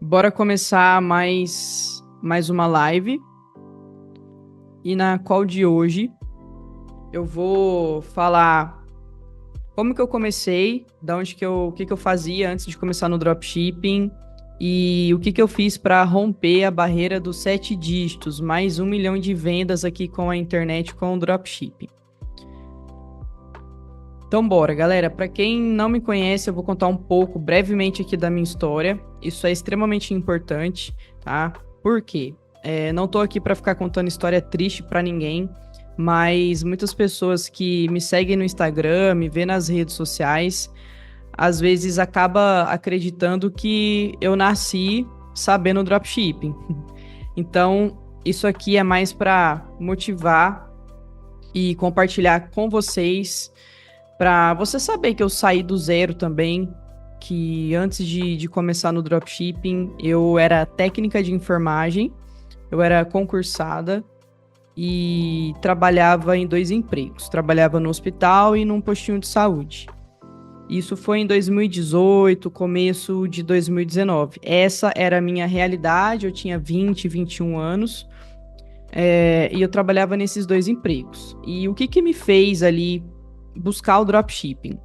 Bora começar mais uma live. E na qual de hoje eu vou falar como que eu comecei, o que que eu fazia antes de começar no dropshipping e o que que eu fiz para romper a barreira dos 7 dígitos, mais 1 milhão de vendas aqui com a internet com o dropshipping. Então bora, galera. Para quem não me conhece, eu vou contar um pouco brevemente aqui da minha história. Isso é extremamente importante, tá? Por quê? Não tô aqui para ficar contando história triste para ninguém, mas muitas pessoas que me seguem no Instagram, me vê nas redes sociais, às vezes acaba acreditando que eu nasci sabendo dropshipping. Então, isso aqui é mais para motivar e compartilhar com vocês, para você saber que eu saí do zero também, que antes de começar no dropshipping, eu era técnica de enfermagem, eu era concursada e trabalhava em 2 empregos. Trabalhava no hospital e num postinho de saúde. Isso foi em 2018, começo de 2019. Essa era a minha realidade, eu tinha 20, 21 anos, e eu trabalhava nesses 2 empregos. E o que me fez ali buscar o dropshipping?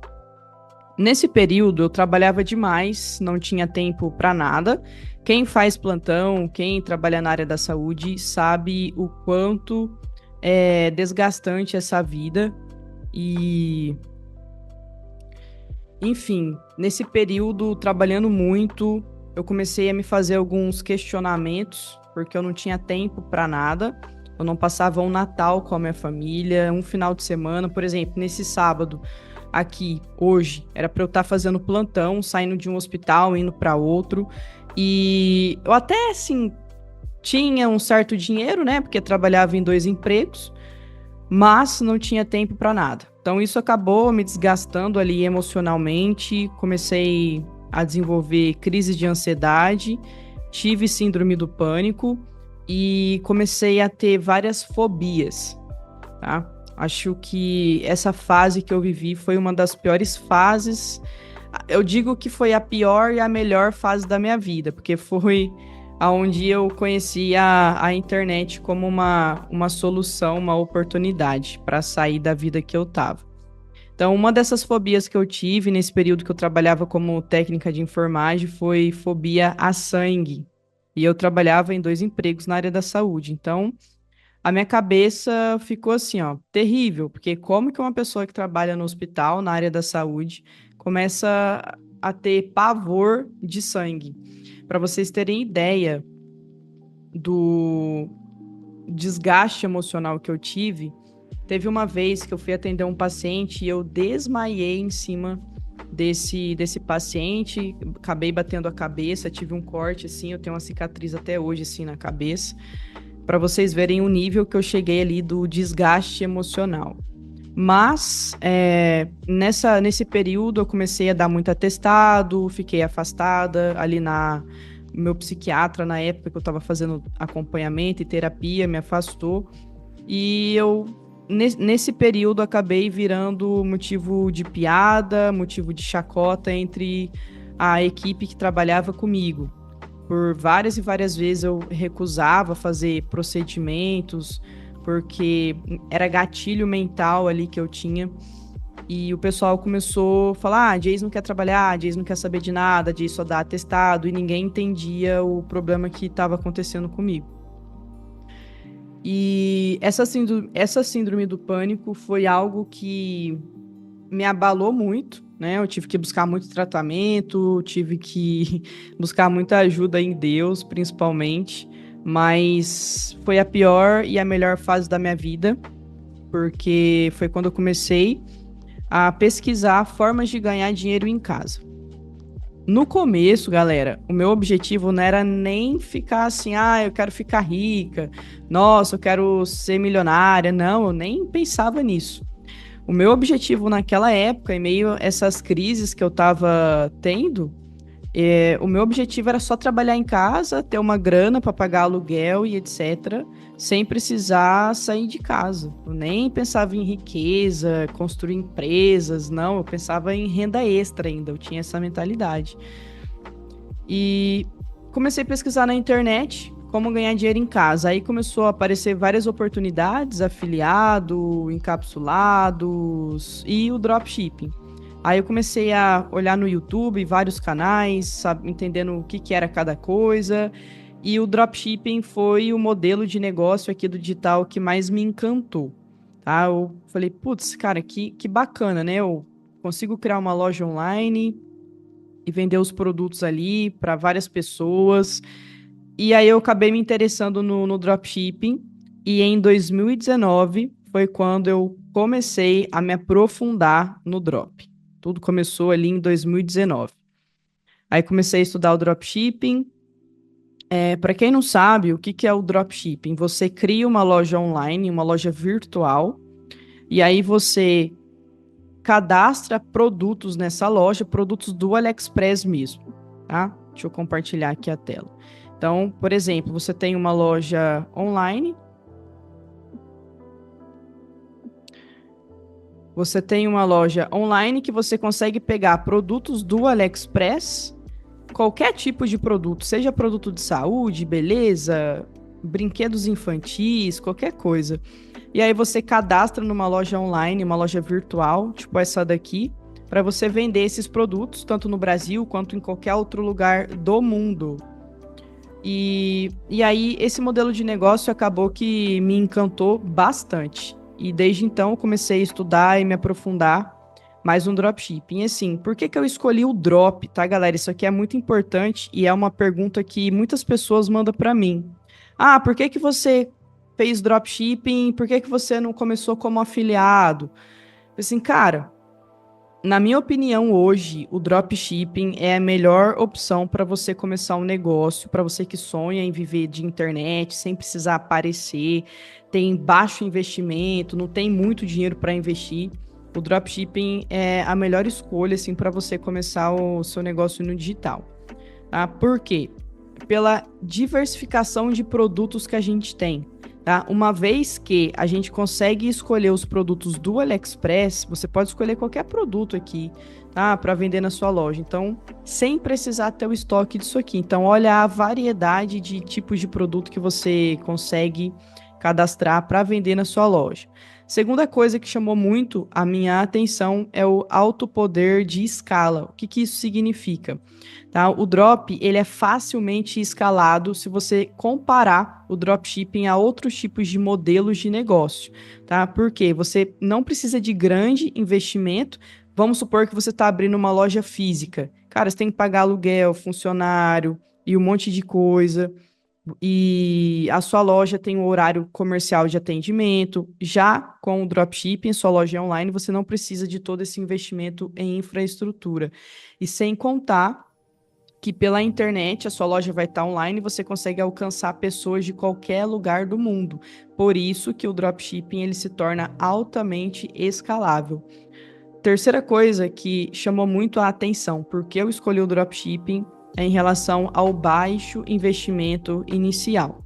Nesse período eu trabalhava demais, não tinha tempo para nada. Quem faz plantão, quem trabalha na área da saúde, sabe o quanto é desgastante essa vida. E, enfim, nesse período, trabalhando muito, eu comecei a me fazer alguns questionamentos, porque eu não tinha tempo para nada. Eu não passava um Natal com a minha família, um final de semana, por exemplo, nesse sábado aqui, hoje, era para eu estar fazendo plantão, saindo de um hospital, indo para outro. E eu até, assim, tinha um certo dinheiro, né? Porque trabalhava em 2 empregos, mas não tinha tempo para nada. Então, isso acabou me desgastando ali emocionalmente. Comecei a desenvolver crises de ansiedade, tive síndrome do pânico e comecei a ter várias fobias, tá? Acho que essa fase que eu vivi foi uma das piores fases. Eu digo que foi a pior e a melhor fase da minha vida, porque foi aonde eu conheci a internet como uma solução, uma oportunidade para sair da vida que eu estava. Então, uma dessas fobias que eu tive nesse período que eu trabalhava como técnica de enfermagem foi fobia a sangue. E eu trabalhava em 2 empregos na área da saúde. Então, a minha cabeça ficou assim, ó, terrível, porque como que uma pessoa que trabalha no hospital, na área da saúde, começa a ter pavor de sangue? Para vocês terem ideia do desgaste emocional que eu tive, teve uma vez que eu fui atender um paciente e eu desmaiei em cima desse paciente, acabei batendo a cabeça, tive um corte assim, eu tenho uma cicatriz até hoje assim na cabeça, para vocês verem o nível que eu cheguei ali do desgaste emocional. Mas nesse período eu comecei a dar muito atestado, fiquei afastada ali meu psiquiatra na época que eu estava fazendo acompanhamento e terapia me afastou e eu nesse período acabei virando motivo de piada, motivo de chacota entre a equipe que trabalhava comigo. Por várias e várias vezes eu recusava fazer procedimentos, porque era gatilho mental ali que eu tinha. E o pessoal começou a falar, a Jace não quer trabalhar, a Jace não quer saber de nada, a Jace só dá atestado, e ninguém entendia o problema que estava acontecendo comigo. E essa síndrome do pânico foi algo que me abalou muito, né? Eu tive que buscar muito tratamento, tive que buscar muita ajuda em Deus, principalmente, mas foi a pior e a melhor fase da minha vida, porque foi quando eu comecei a pesquisar formas de ganhar dinheiro em casa. No começo, galera, o meu objetivo não era nem ficar assim, eu quero ficar rica, nossa, eu quero ser milionária. Não, eu nem pensava nisso. O meu objetivo naquela época, em meio a essas crises que eu tava tendo, o meu objetivo era só trabalhar em casa, ter uma grana para pagar aluguel e etc., sem precisar sair de casa. Eu nem pensava em riqueza, construir empresas, não, eu pensava em renda extra ainda, eu tinha essa mentalidade. E comecei a pesquisar na internet como ganhar dinheiro em casa. Aí começou a aparecer várias oportunidades, afiliado, encapsulados e o dropshipping. Aí eu comecei a olhar no YouTube vários canais, sabe, entendendo o que era cada coisa. E o dropshipping foi o modelo de negócio aqui do digital que mais me encantou. Tá? Eu falei, putz, cara, que bacana, né? Eu consigo criar uma loja online e vender os produtos ali para várias pessoas. E aí eu acabei me interessando no dropshipping. E em 2019 foi quando eu comecei a me aprofundar no drop. Tudo começou ali em 2019. Aí comecei a estudar o dropshipping. Para quem não sabe, o que é o dropshipping? Você cria uma loja online, uma loja virtual, e aí você cadastra produtos nessa loja, produtos do AliExpress mesmo, tá? Deixa eu compartilhar aqui a tela. Então, por exemplo, você tem uma loja online. Você tem uma loja online que você consegue pegar produtos do AliExpress, qualquer tipo de produto, seja produto de saúde, beleza, brinquedos infantis, qualquer coisa. E aí você cadastra numa loja online, uma loja virtual, tipo essa daqui, para você vender esses produtos, tanto no Brasil quanto em qualquer outro lugar do mundo. E aí esse modelo de negócio acabou que me encantou bastante. E desde então eu comecei a estudar e me aprofundar mais no dropshipping. E assim, por que eu escolhi o drop, tá, galera? Isso aqui é muito importante e é uma pergunta que muitas pessoas mandam para mim. Ah, por que você fez dropshipping? Por que você não começou como afiliado? Assim, cara, na minha opinião, hoje, o dropshipping é a melhor opção para você começar um negócio, para você que sonha em viver de internet, sem precisar aparecer, tem baixo investimento, não tem muito dinheiro para investir. O dropshipping é a melhor escolha assim, para você começar o seu negócio no digital. Tá? Por quê? Pela diversificação de produtos que a gente tem. Tá? Uma vez que a gente consegue escolher os produtos do AliExpress, você pode escolher qualquer produto aqui, tá? Para vender na sua loja. Então, sem precisar ter o estoque disso aqui. Então, olha a variedade de tipos de produto que você consegue cadastrar para vender na sua loja. Segunda coisa que chamou muito a minha atenção é o alto poder de escala. O que isso significa? Tá? O drop ele é facilmente escalado se você comparar o dropshipping a outros tipos de modelos de negócio. Tá? Porque você não precisa de grande investimento. Vamos supor que você está abrindo uma loja física. Cara, você tem que pagar aluguel, funcionário e um monte de coisa. E a sua loja tem um horário comercial de atendimento. Já com o dropshipping, sua loja é online, você não precisa de todo esse investimento em infraestrutura. E sem contar que pela internet a sua loja vai estar online e você consegue alcançar pessoas de qualquer lugar do mundo. Por isso que o dropshipping ele se torna altamente escalável. Terceira coisa que chamou muito a atenção, porque eu escolhi o dropshipping, é em relação ao baixo investimento inicial.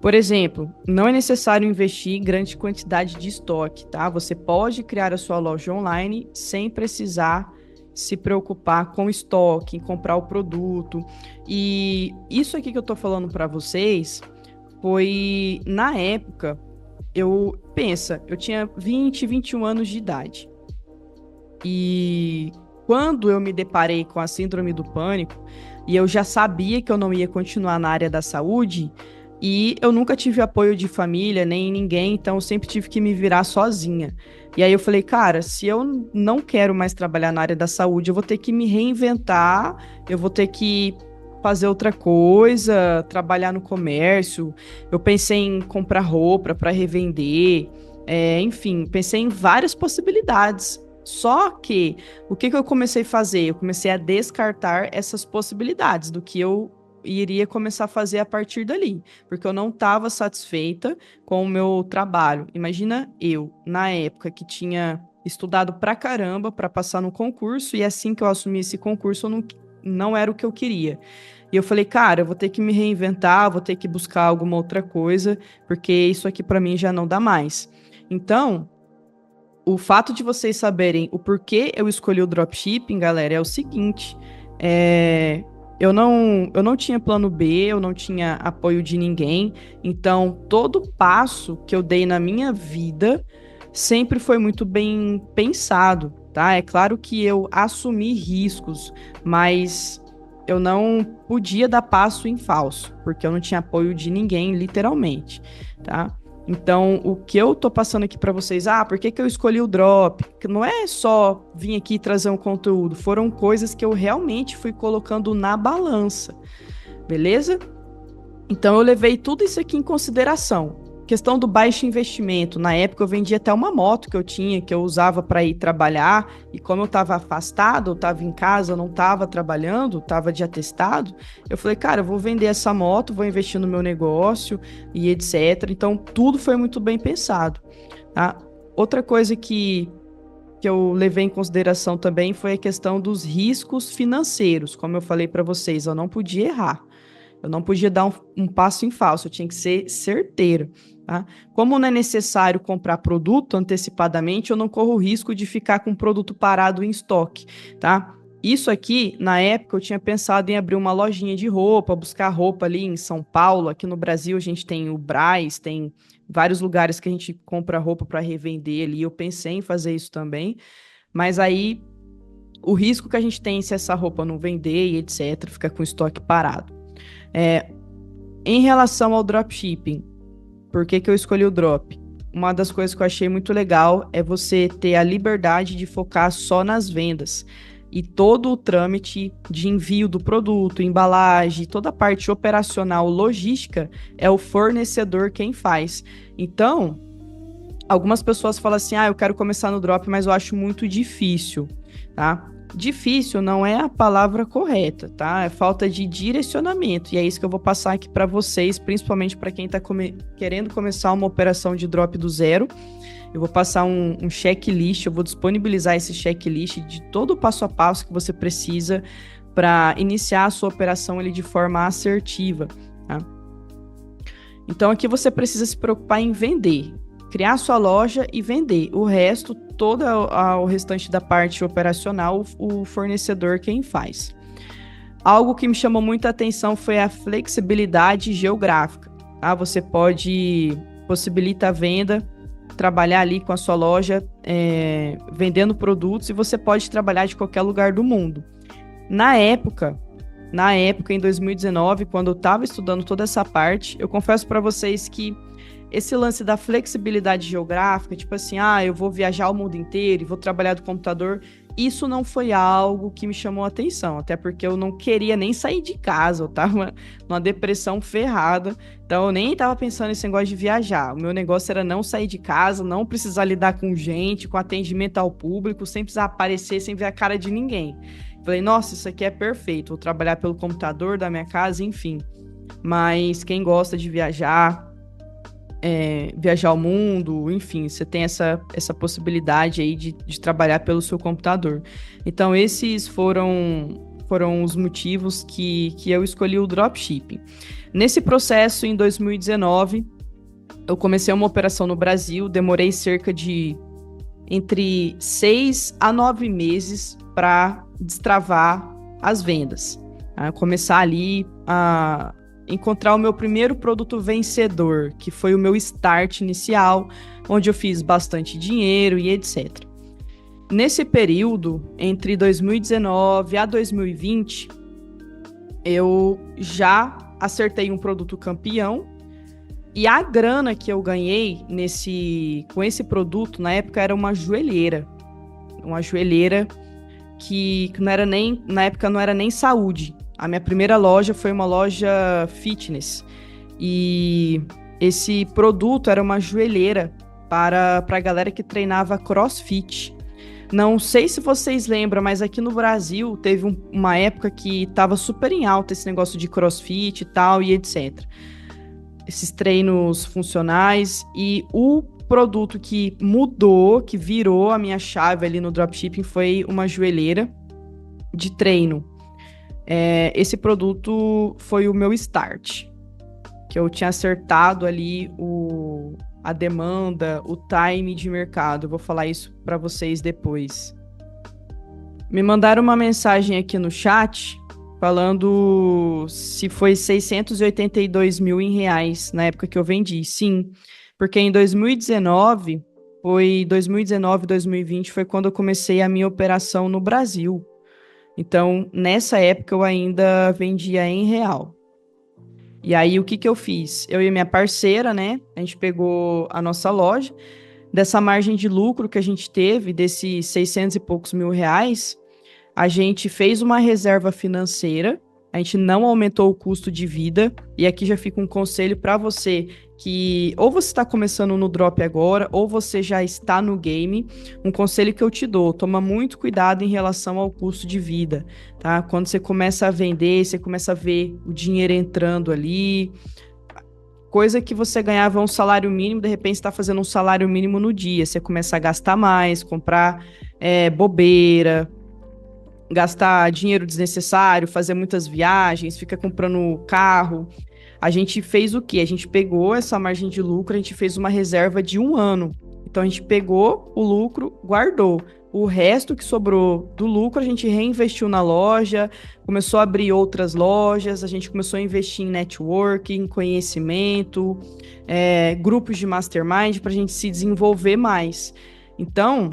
Por exemplo, não é necessário investir em grande quantidade de estoque, tá? Você pode criar a sua loja online sem precisar se preocupar com estoque, em comprar o produto. E isso aqui que eu tô falando para vocês foi na época, eu tinha 20, 21 anos de idade. E quando eu me deparei com a síndrome do pânico, e eu já sabia que eu não ia continuar na área da saúde, e eu nunca tive apoio de família, nem ninguém, então eu sempre tive que me virar sozinha. E aí eu falei, cara, se eu não quero mais trabalhar na área da saúde, eu vou ter que me reinventar, eu vou ter que fazer outra coisa, trabalhar no comércio. Eu pensei em comprar roupa para revender, enfim, pensei em várias possibilidades. Só que o que eu comecei a fazer? Eu comecei a descartar essas possibilidades do que eu iria começar a fazer a partir dali, porque eu não estava satisfeita com o meu trabalho. Imagina eu, na época que tinha estudado pra caramba para passar no concurso, e assim que eu assumi esse concurso, eu não era o que eu queria. E eu falei, cara, eu vou ter que me reinventar, vou ter que buscar alguma outra coisa, porque isso aqui para mim já não dá mais. Então, o fato de vocês saberem o porquê eu escolhi o dropshipping, galera, é o seguinte, eu não tinha plano B, eu não tinha apoio de ninguém, então todo passo que eu dei na minha vida sempre foi muito bem pensado, tá? É claro que eu assumi riscos, mas eu não podia dar passo em falso, porque eu não tinha apoio de ninguém, literalmente, tá? Então, o que eu tô passando aqui para vocês, por que que eu escolhi o Drop? Que não é só vir aqui e trazer um conteúdo, foram coisas que eu realmente fui colocando na balança, beleza? Então, eu levei tudo isso aqui em consideração. Questão do baixo investimento. Na época, eu vendia até uma moto que eu tinha, que eu usava para ir trabalhar. E como eu estava afastado, eu estava em casa, eu não estava trabalhando, estava de atestado. Eu falei, cara, eu vou vender essa moto, vou investir no meu negócio e etc. Então, tudo foi muito bem pensado. Tá? Outra coisa que eu levei em consideração também foi a questão dos riscos financeiros. Como eu falei para vocês, eu não podia errar. Eu não podia dar um passo em falso, eu tinha que ser certeiro, tá? Como não é necessário comprar produto antecipadamente, eu não corro o risco de ficar com o produto parado em estoque, tá? Isso aqui, na época, eu tinha pensado em abrir uma lojinha de roupa, buscar roupa ali em São Paulo. Aqui no Brasil, a gente tem o Brás, tem vários lugares que a gente compra roupa para revender ali. Eu pensei em fazer isso também, mas aí o risco que a gente tem se essa roupa não vender e etc., ficar com o estoque parado. Em relação ao dropshipping, por que que eu escolhi o drop? Uma das coisas que eu achei muito legal é você ter a liberdade de focar só nas vendas. E todo o trâmite de envio do produto, embalagem, toda a parte operacional, logística, é o fornecedor quem faz. Então, algumas pessoas falam assim, eu quero começar no drop, mas eu acho muito difícil, tá? Difícil não é a palavra correta, tá? É falta de direcionamento. E é isso que eu vou passar aqui para vocês, principalmente para quem está querendo começar uma operação de drop do zero. Eu vou passar um checklist, eu vou disponibilizar esse checklist de todo o passo a passo que você precisa para iniciar a sua operação ali de forma assertiva, tá? Então aqui você precisa se preocupar em vender. Criar sua loja e vender. O resto, todo o restante da parte operacional, o fornecedor quem faz. Algo que me chamou muita atenção foi a flexibilidade geográfica. Tá? Você pode possibilitar a venda, trabalhar ali com a sua loja, vendendo produtos, e você pode trabalhar de qualquer lugar do mundo. Na época, em 2019, quando eu estava estudando toda essa parte, eu confesso para vocês que esse lance da flexibilidade geográfica, tipo assim, eu vou viajar o mundo inteiro e vou trabalhar do computador, isso não foi algo que me chamou a atenção, até porque eu não queria nem sair de casa, eu tava numa depressão ferrada, então eu nem tava pensando nesse negócio de viajar. O meu negócio era não sair de casa, não precisar lidar com gente, com atendimento ao público, sem precisar aparecer, sem ver a cara de ninguém. Falei, nossa, isso aqui é perfeito, vou trabalhar pelo computador da minha casa, enfim. Mas quem gosta de viajar ao mundo, enfim, você tem essa possibilidade aí de trabalhar pelo seu computador. Então, esses foram os motivos que eu escolhi o dropshipping. Nesse processo, em 2019, eu comecei uma operação no Brasil, demorei cerca de entre 6 a 9 meses para destravar as vendas. Começar ali a encontrar o meu primeiro produto vencedor, que foi o meu start inicial, onde eu fiz bastante dinheiro e etc. Nesse período, entre 2019 a 2020, eu já acertei um produto campeão, e a grana que eu ganhei com esse produto, na época, era uma joelheira. Uma joelheira que não era na época não era nem saúde. A minha primeira loja foi uma loja fitness. E esse produto era uma joelheira para a galera que treinava CrossFit. Não sei se vocês lembram, mas aqui no Brasil teve uma época que estava super em alta esse negócio de CrossFit e tal, e etc. Esses treinos funcionais. E o produto que mudou, que virou a minha chave ali no dropshipping, foi uma joelheira de treino. Esse produto foi o meu start, que eu tinha acertado ali a demanda, o time de mercado. Eu vou falar isso para vocês depois. Me mandaram uma mensagem aqui no chat Falando se foi 682 mil em reais na época que eu vendi. Sim, porque em 2019, foi 2019, 2020 foi quando eu comecei a minha operação no Brasil. Então, nessa época eu ainda vendia em real. E aí, o que que eu fiz? Eu e minha parceira, né? A gente pegou a nossa loja, dessa margem de lucro que a gente teve, desses 600 e poucos mil reais, a gente fez uma reserva financeira, a gente não aumentou o custo de vida, e aqui já fica um conselho para você que ou você está começando no drop agora, ou você já está no game. Um conselho que eu te dou: toma muito cuidado em relação ao custo de vida, tá? Quando você começa a vender, você começa a ver o dinheiro entrando ali, coisa que você ganhava um salário mínimo, de repente está fazendo um salário mínimo no dia, você começa a gastar mais, comprar bobeira, gastar dinheiro desnecessário, fazer muitas viagens, fica comprando carro. A gente fez o quê? A gente pegou essa margem de lucro, a gente fez uma reserva de um ano. Então a gente pegou o lucro, guardou. O resto que sobrou do lucro, a gente reinvestiu na loja, começou a abrir outras lojas, a gente começou a investir em networking, em conhecimento, grupos de mastermind para a gente se desenvolver mais. Então,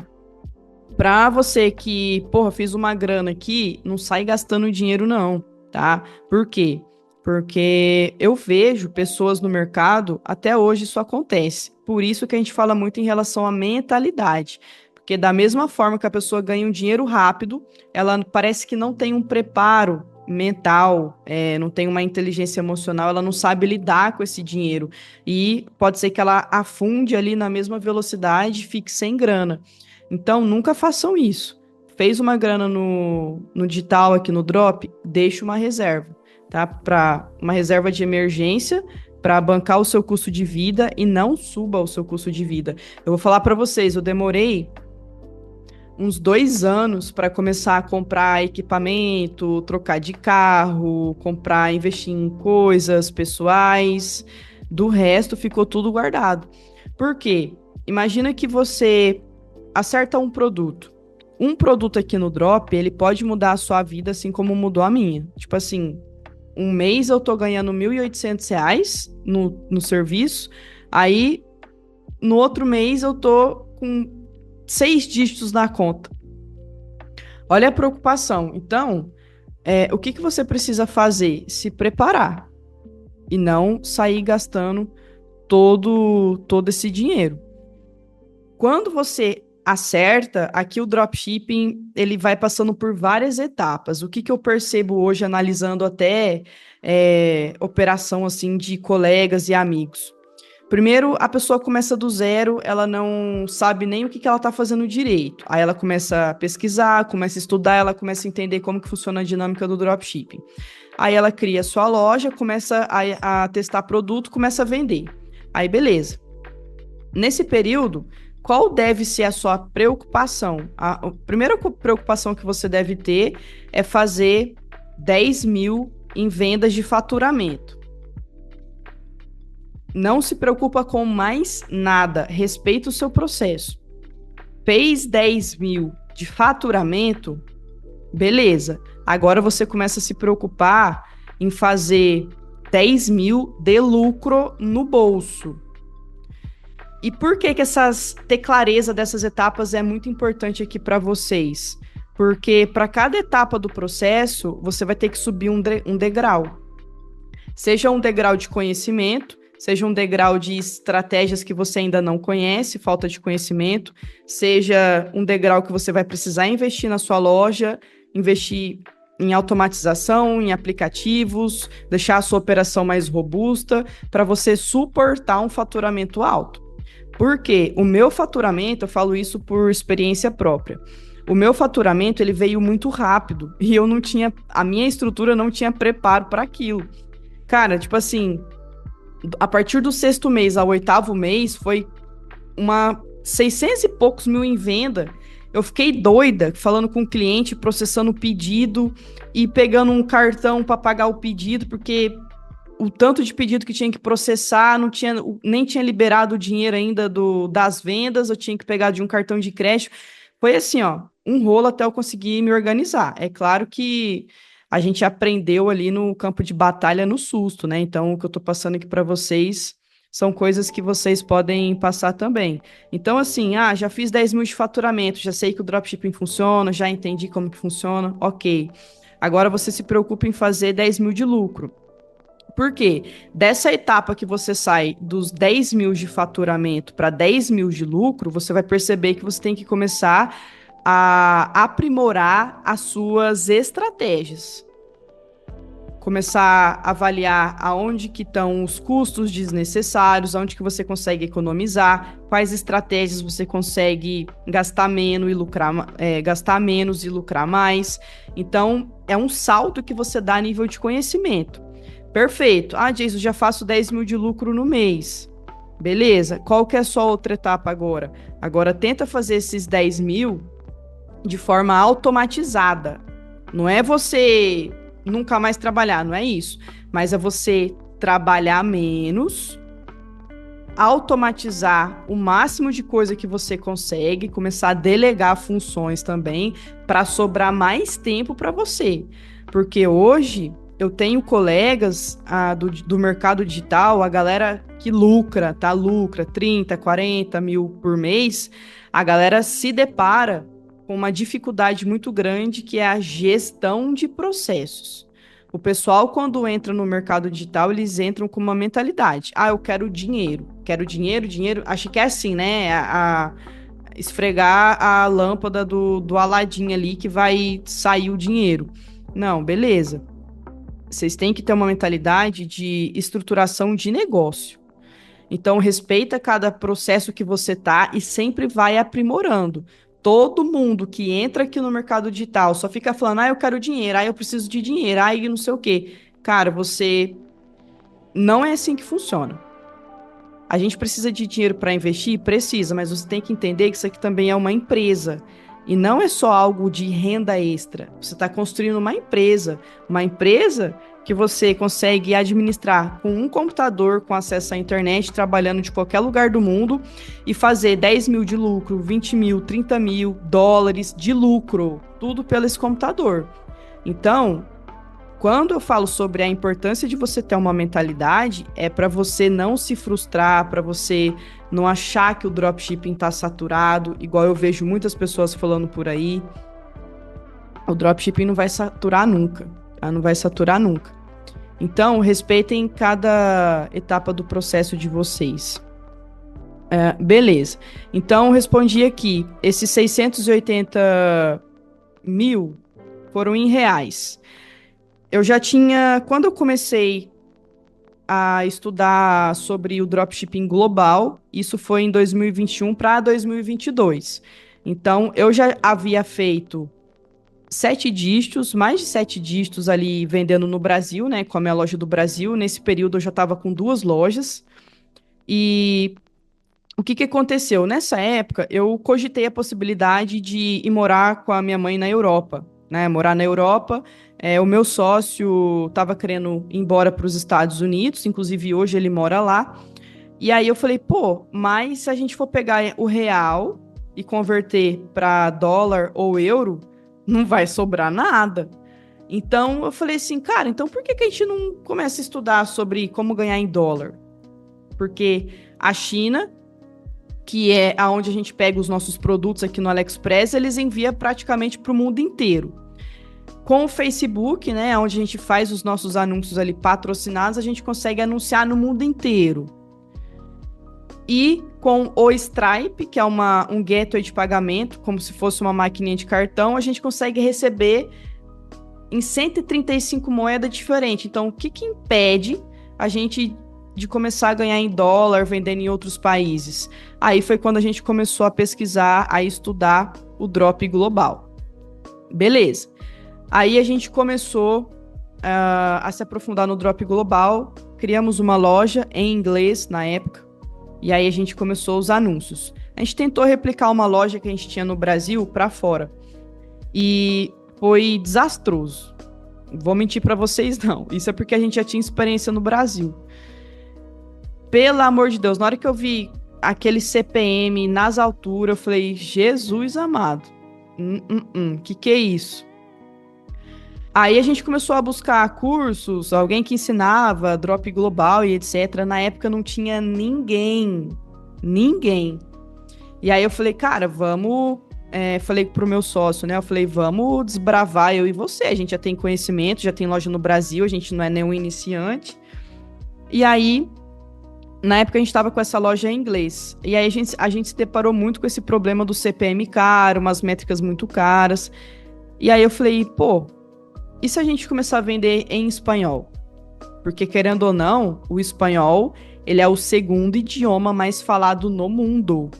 para você que, porra, fiz uma grana aqui, não sai gastando dinheiro não, tá? Por quê? Porque eu vejo pessoas no mercado, até hoje isso acontece. Por isso que a gente fala muito em relação à mentalidade. Porque da mesma forma que a pessoa ganha um dinheiro rápido, ela parece que não tem um preparo mental, não tem uma inteligência emocional, ela não sabe lidar com esse dinheiro. E pode ser que ela afunde ali na mesma velocidade e fique sem grana. Então, nunca façam isso. Fez uma grana no digital aqui no Drop, deixa uma reserva, tá? Para uma reserva de emergência, para bancar o seu custo de vida e não suba o seu custo de vida. Eu vou falar para vocês, eu demorei uns 2 anos para começar a comprar equipamento, trocar de carro, comprar, investir em coisas pessoais. Do resto, ficou tudo guardado. Por quê? Imagina que você acerta um produto. Um produto aqui no Drop, ele pode mudar a sua vida assim como mudou a minha. Tipo assim, um mês eu tô ganhando R$ 1.800 no serviço, aí no outro mês eu tô com 6 dígitos na conta. Olha a preocupação. Então, o que que você precisa fazer? Se preparar e não sair gastando todo esse dinheiro. Quando você acerta, aqui o dropshipping, ele vai passando por várias etapas. O que que eu percebo hoje, analisando até operação assim de colegas e amigos? Primeiro, a pessoa começa do zero, ela não sabe nem o que que ela está fazendo direito. Aí ela começa a pesquisar, começa a estudar, ela começa a entender como que funciona a dinâmica do dropshipping. Aí ela cria a sua loja, começa a testar produto, começa a vender. Aí beleza. Nesse período, qual deve ser a sua preocupação? A primeira preocupação que você deve ter é fazer 10 mil em vendas de faturamento. Não se preocupa com mais nada, respeita o seu processo. Fez 10 mil de faturamento, beleza. Agora você começa a se preocupar em fazer 10 mil de lucro no bolso. E por que ter clareza dessas etapas é muito importante aqui para vocês? Porque para cada etapa do processo, você vai ter que subir um degrau. Seja um degrau de conhecimento, seja um degrau de estratégias que você ainda não conhece, falta de conhecimento, seja um degrau que você vai precisar investir na sua loja, investir em automatização, em aplicativos, deixar a sua operação mais robusta, para você suportar um faturamento alto. Porque o meu faturamento, eu falo isso por experiência própria, o meu faturamento ele veio muito rápido e eu não tinha, a minha estrutura não tinha preparo para aquilo. Cara, tipo assim, a partir do 6º mês ao 8º mês foi 600 e poucos mil em venda. Eu fiquei doida falando com o cliente, processando o pedido e pegando um cartão para pagar o pedido, porque o tanto de pedido que tinha que processar, nem tinha liberado o dinheiro ainda das vendas, eu tinha que pegar de um cartão de crédito. Foi assim, ó, um rolo até eu conseguir me organizar. É claro que a gente aprendeu ali no campo de batalha no susto, né? Então, o que eu tô passando aqui para vocês são coisas que vocês podem passar também. Então, assim, já fiz 10 mil de faturamento, já sei que o dropshipping funciona, já entendi como que funciona, ok. Agora você se preocupa em fazer 10 mil de lucro. Por quê? Dessa etapa que você sai dos 10 mil de faturamento para 10 mil de lucro, você vai perceber que você tem que começar a aprimorar as suas estratégias. Começar a avaliar aonde que estão os custos desnecessários, aonde que você consegue economizar, quais estratégias você consegue gastar menos e lucrar mais. Então, é um salto que você dá a nível de conhecimento. Perfeito. Jason, já faço 10 mil de lucro no mês. Beleza. Qual que é a sua outra etapa agora? Agora, tenta fazer esses 10 mil de forma automatizada. Não é você nunca mais trabalhar, não é isso. Mas é você trabalhar menos, automatizar o máximo de coisa que você consegue, começar a delegar funções também, para sobrar mais tempo para você. Porque hoje eu tenho colegas do mercado digital, a galera que lucra 30, 40 mil por mês, a galera se depara com uma dificuldade muito grande, que é a gestão de processos. O pessoal, quando entra no mercado digital, eles entram com uma mentalidade. Eu quero dinheiro. Quero dinheiro, dinheiro. Acho que é assim, né? Esfregar a lâmpada do Aladim ali que vai sair o dinheiro. Não, beleza. Vocês têm que ter uma mentalidade de estruturação de negócio. Então, respeita cada processo que você tá e sempre vai aprimorando. Todo mundo que entra aqui no mercado digital só fica falando, eu quero dinheiro, eu preciso de dinheiro, não sei o quê. Cara, você não é assim que funciona. A gente precisa de dinheiro para investir? Precisa, mas você tem que entender que isso aqui também é uma empresa. E não é só algo de renda extra. Você está construindo uma empresa que você consegue administrar com um computador, com acesso à internet, trabalhando de qualquer lugar do mundo e fazer 10 mil de lucro, 20 mil, 30 mil dólares de lucro, tudo pelo esse computador. Então, quando eu falo sobre a importância de você ter uma mentalidade, é para você não se frustrar, para você não achar que o dropshipping está saturado, igual eu vejo muitas pessoas falando por aí. O dropshipping não vai saturar nunca, tá? Não vai saturar nunca. Então, respeitem cada etapa do processo de vocês. Beleza. Então, respondi aqui. Esses 680 mil foram em reais. Quando eu comecei a estudar sobre o dropshipping global, isso foi em 2021 para 2022. Então, eu já havia feito 7 dígitos, mais de 7 dígitos ali vendendo no Brasil, né, com a minha loja do Brasil. Nesse período eu já estava com 2 lojas. E o que aconteceu? Nessa época, eu cogitei a possibilidade de ir morar com a minha mãe na Europa, né? Morar na Europa. O meu sócio estava querendo ir embora para os Estados Unidos, inclusive hoje ele mora lá. E aí eu falei, mas se a gente for pegar o real e converter para dólar ou euro, não vai sobrar nada. Então eu falei assim, cara, então por que a gente não começa a estudar sobre como ganhar em dólar? Porque a China, que é aonde a gente pega os nossos produtos aqui no AliExpress, eles enviam praticamente para o mundo inteiro. Com o Facebook, né, onde a gente faz os nossos anúncios ali patrocinados, a gente consegue anunciar no mundo inteiro. E com o Stripe, que é um gateway de pagamento, como se fosse uma maquininha de cartão, a gente consegue receber em 135 moedas diferentes. Então, o que impede a gente de começar a ganhar em dólar, vendendo em outros países? Aí foi quando a gente começou a pesquisar, a estudar o drop global. Beleza. Aí a gente começou a se aprofundar no drop global, criamos uma loja em inglês na época, e aí a gente começou os anúncios. A gente tentou replicar uma loja que a gente tinha no Brasil para fora, e foi desastroso. Vou mentir para vocês, não. Isso é porque a gente já tinha experiência no Brasil. Pelo amor de Deus, na hora que eu vi aquele CPM nas alturas, eu falei, Jesus amado, que é isso? Aí a gente começou a buscar cursos, alguém que ensinava, Drop Global e etc. Na época não tinha ninguém, ninguém. E aí eu falei, cara, vamos. Falei pro meu sócio, né? Eu falei, vamos desbravar eu e você. A gente já tem conhecimento, já tem loja no Brasil, a gente não é nenhum iniciante. E aí, na época a gente estava com essa loja em inglês. E aí a gente se deparou muito com esse problema do CPM caro, umas métricas muito caras. E aí eu falei, pô, e se a gente começar a vender em espanhol? Porque, querendo ou não, o espanhol, ele é o segundo idioma mais falado no mundo,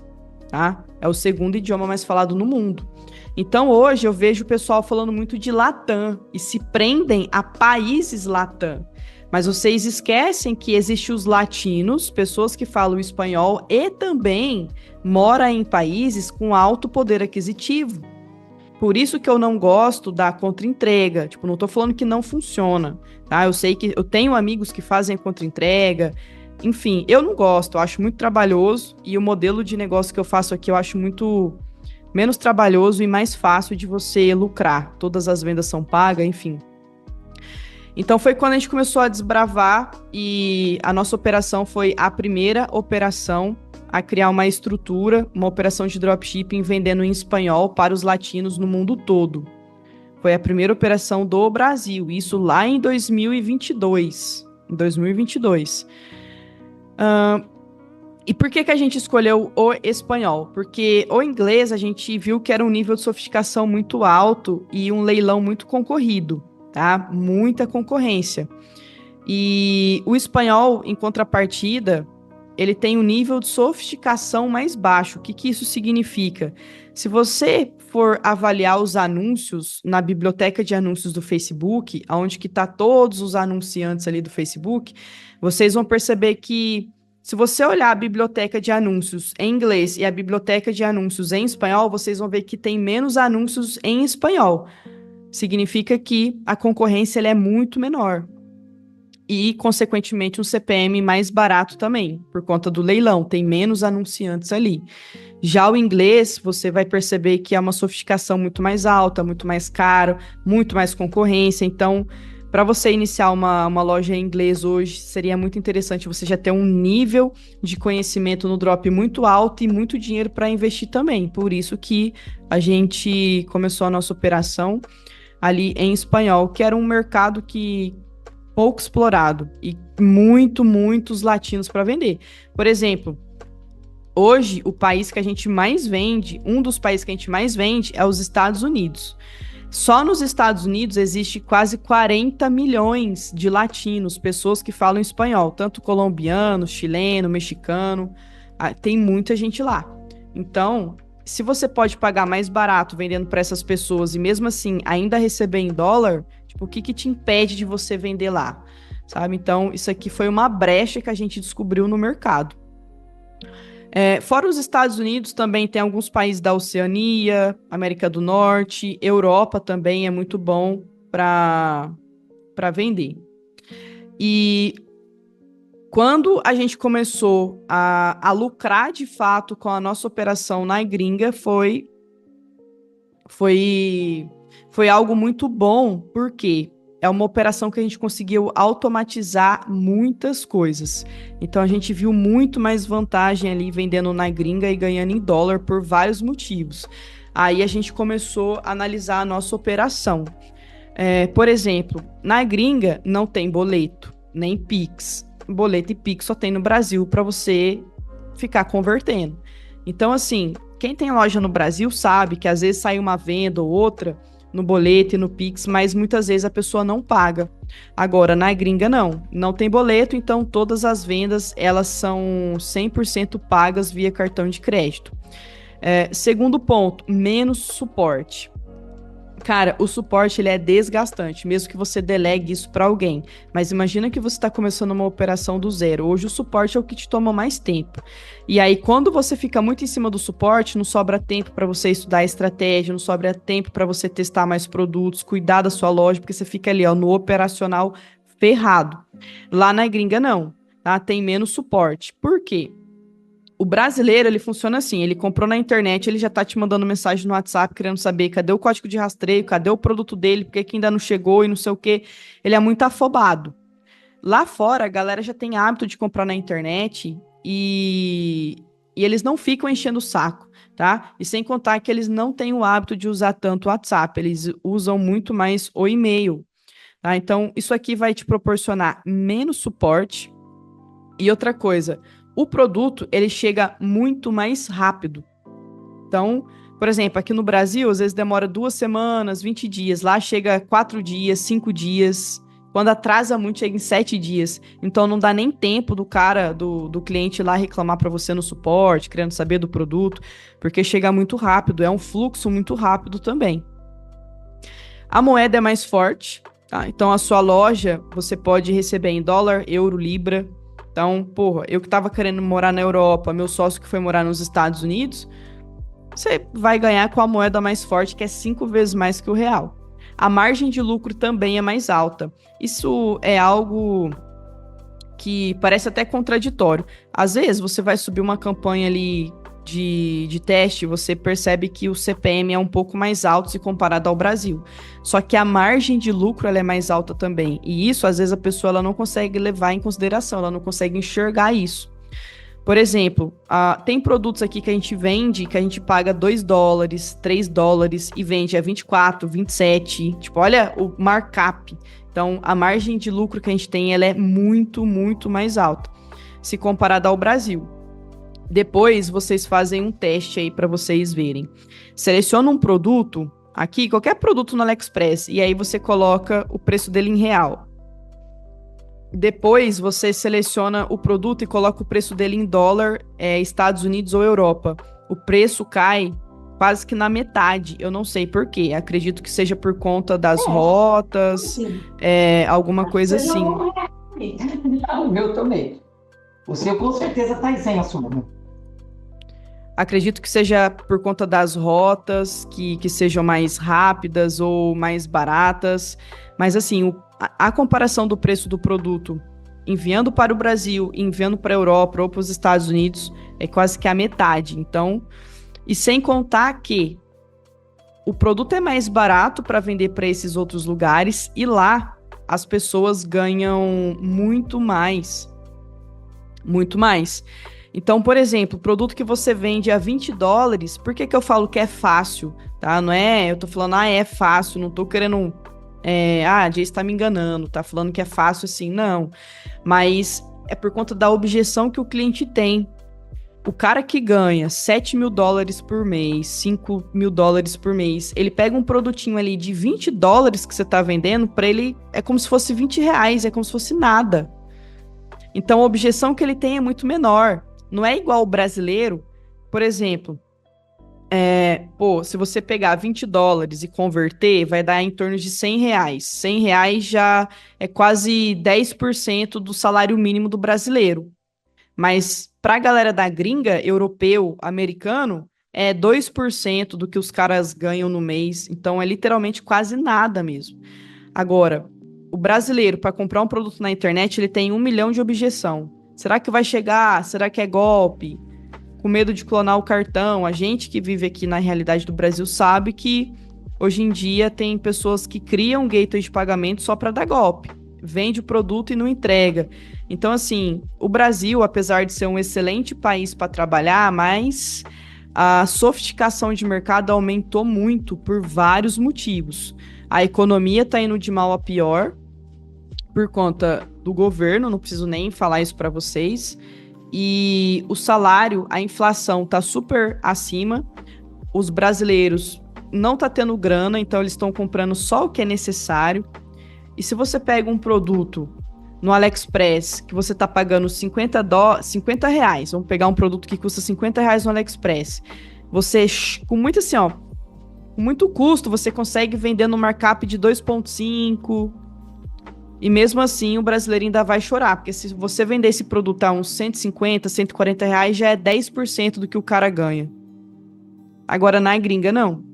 tá? É o segundo idioma mais falado no mundo. Então, hoje, eu vejo o pessoal falando muito de Latam e se prendem a países Latam. Mas vocês esquecem que existem os latinos, pessoas que falam espanhol e também moram em países com alto poder aquisitivo. Por isso que eu não gosto da contra-entrega. Tipo, não tô falando que não funciona, tá? Eu sei que eu tenho amigos que fazem contra-entrega. Enfim, eu não gosto, eu acho muito trabalhoso e o modelo de negócio que eu faço aqui eu acho muito menos trabalhoso e mais fácil de você lucrar. Todas as vendas são pagas, enfim. Então foi quando a gente começou a desbravar e a nossa operação foi a primeira operação a criar uma estrutura, uma operação de dropshipping vendendo em espanhol para os latinos no mundo todo. Foi a primeira operação do Brasil, isso lá em 2022. Em 2022. E por que a gente escolheu o espanhol? Porque o inglês a gente viu que era um nível de sofisticação muito alto e um leilão muito concorrido, tá? Muita concorrência. E o espanhol, em contrapartida, ele tem um nível de sofisticação mais baixo. O que isso significa? Se você for avaliar os anúncios na biblioteca de anúncios do Facebook, onde que tá todos os anunciantes ali do Facebook, vocês vão perceber que se você olhar a biblioteca de anúncios em inglês e a biblioteca de anúncios em espanhol, vocês vão ver que tem menos anúncios em espanhol. Significa que a concorrência ela é muito menor. E, consequentemente, um CPM mais barato também, por conta do leilão, tem menos anunciantes ali. Já o inglês, você vai perceber que é uma sofisticação muito mais alta, muito mais caro, muito mais concorrência. Então, para você iniciar uma loja em inglês hoje, seria muito interessante você já ter um nível de conhecimento no drop muito alto e muito dinheiro para investir também. Por isso que a gente começou a nossa operação ali em espanhol, que era um mercado que pouco explorado e muitos latinos para vender. Por exemplo, hoje o país que a gente mais vende, um dos países que a gente mais vende é os Estados Unidos. Só nos Estados Unidos existe quase 40 milhões de latinos, pessoas que falam espanhol, tanto colombiano, chileno, mexicano, tem muita gente lá. Então, se você pode pagar mais barato vendendo para essas pessoas e mesmo assim ainda receber em dólar, tipo, o que te impede de você vender lá? Sabe? Então, isso aqui foi uma brecha que a gente descobriu no mercado. Fora os Estados Unidos, também tem alguns países da Oceania, América do Norte, Europa também é muito bom para vender. E quando a gente começou a lucrar de fato com a nossa operação na gringa, foi algo muito bom, porque é uma operação que a gente conseguiu automatizar muitas coisas. Então a gente viu muito mais vantagem ali vendendo na gringa e ganhando em dólar por vários motivos. Aí a gente começou a analisar a nossa operação. Por exemplo, na gringa não tem boleto, nem Pix. Boleto e Pix só tem no Brasil para você ficar convertendo. Então, assim, quem tem loja no Brasil sabe que às vezes sai uma venda ou outra no boleto e no Pix, mas muitas vezes a pessoa não paga. Agora, na gringa, não tem boleto, então todas as vendas, elas são 100% pagas via cartão de crédito. Segundo ponto, menos suporte. Cara, o suporte ele é desgastante, mesmo que você delegue isso para alguém. Mas imagina que você está começando uma operação do zero. Hoje o suporte é o que te toma mais tempo. E aí, quando você fica muito em cima do suporte, não sobra tempo para você estudar a estratégia, não sobra tempo para você testar mais produtos, cuidar da sua loja, porque você fica ali, ó, no operacional ferrado. Lá na gringa, não, tá? Tem menos suporte. Por quê? O brasileiro, ele funciona assim, ele comprou na internet, ele já tá te mandando mensagem no WhatsApp querendo saber cadê o código de rastreio, cadê o produto dele, porque que ainda não chegou e não sei o quê. Ele é muito afobado. Lá fora, a galera já tem hábito de comprar na internet e eles não ficam enchendo o saco, tá? E sem contar que eles não têm o hábito de usar tanto o WhatsApp, eles usam muito mais o e-mail, tá? Então, isso aqui vai te proporcionar menos suporte. E outra coisa, o produto, ele chega muito mais rápido. Então, por exemplo, aqui no Brasil, às vezes demora 2 semanas, 20 dias. Lá chega 4 dias, 5 dias. Quando atrasa muito, chega em 7 dias. Então, não dá nem tempo do cara, do cliente ir lá reclamar para você no suporte, querendo saber do produto, porque chega muito rápido. É um fluxo muito rápido também. A moeda é mais forte, tá? Então, a sua loja, você pode receber em dólar, euro, libra. Então, porra, eu que tava querendo morar na Europa, meu sócio que foi morar nos Estados Unidos, você vai ganhar com a moeda mais forte, que é 5 vezes mais que o real. A margem de lucro também é mais alta. Isso é algo que parece até contraditório. Às vezes, você vai subir uma campanha ali de teste, você percebe que o CPM é um pouco mais alto se comparado ao Brasil. Só que a margem de lucro ela é mais alta também. E isso, às vezes, a pessoa ela não consegue levar em consideração, ela não consegue enxergar isso. Por exemplo, tem produtos aqui que a gente vende, que a gente paga $2, $3 e vende a 24, 27. Tipo, olha o markup. Então, a margem de lucro que a gente tem, ela é muito, muito mais alta, se comparada ao Brasil. Depois, vocês fazem um teste aí para vocês verem. Seleciona um produto, aqui, qualquer produto no AliExpress, e aí você coloca o preço dele em real. Depois você seleciona o produto e coloca o preço dele em dólar, Estados Unidos ou Europa. O preço cai quase que na metade. Eu não sei por quê. Acredito que seja por conta das rotas, alguma coisa assim. O meu também. O seu com certeza tá isenso, mano. Acredito que seja por conta das rotas, que sejam mais rápidas ou mais baratas. Mas assim, a comparação do preço do produto enviando para o Brasil, enviando para a Europa ou para os Estados Unidos é quase que a metade. Então, e sem contar que o produto é mais barato para vender para esses outros lugares e lá as pessoas ganham muito mais. Muito mais. Então, por exemplo, o produto que você vende a $20, por que eu falo que é fácil, tá? Não é, eu tô falando, é fácil, não tô querendo, a Jay está me enganando, tá falando que é fácil assim, não. Mas é por conta da objeção que o cliente tem. O cara que ganha $7.000 por mês, $5.000 por mês, ele pega um produtinho ali de $20 que você tá vendendo, para ele é como se fosse R$20, é como se fosse nada. Então, a objeção que ele tem é muito menor. Não é igual o brasileiro, por exemplo, se você pegar $20 e converter, vai dar em torno de R$100. R$100 já é quase 10% do salário mínimo do brasileiro. Mas para a galera da gringa, europeu, americano, é 2% do que os caras ganham no mês. Então, é literalmente quase nada mesmo. Agora, o brasileiro, para comprar um produto na internet, ele tem 1 milhão de objeção. Será que vai chegar? Será que é golpe? Com medo de clonar o cartão. A gente que vive aqui na realidade do Brasil sabe que hoje em dia tem pessoas que criam gateway de pagamento só para dar golpe. Vende o produto e não entrega. Então, assim, o Brasil, apesar de ser um excelente país para trabalhar, mas a sofisticação de mercado aumentou muito por vários motivos. A economia está indo de mal a pior por conta do governo, não preciso nem falar isso para vocês. E o salário, a inflação tá super acima. Os brasileiros não tá tendo grana, então eles estão comprando só o que é necessário. E se você pega um produto no AliExpress que você tá pagando R$50, vamos pegar um produto que custa R$50 no AliExpress. Você, com muito assim, ó, com muito custo, você consegue vender no markup de 2,5. E mesmo assim, o brasileiro ainda vai chorar, porque se você vender esse produto a uns R$150, R$140, já é 10% do que o cara ganha. Agora, na gringa, não.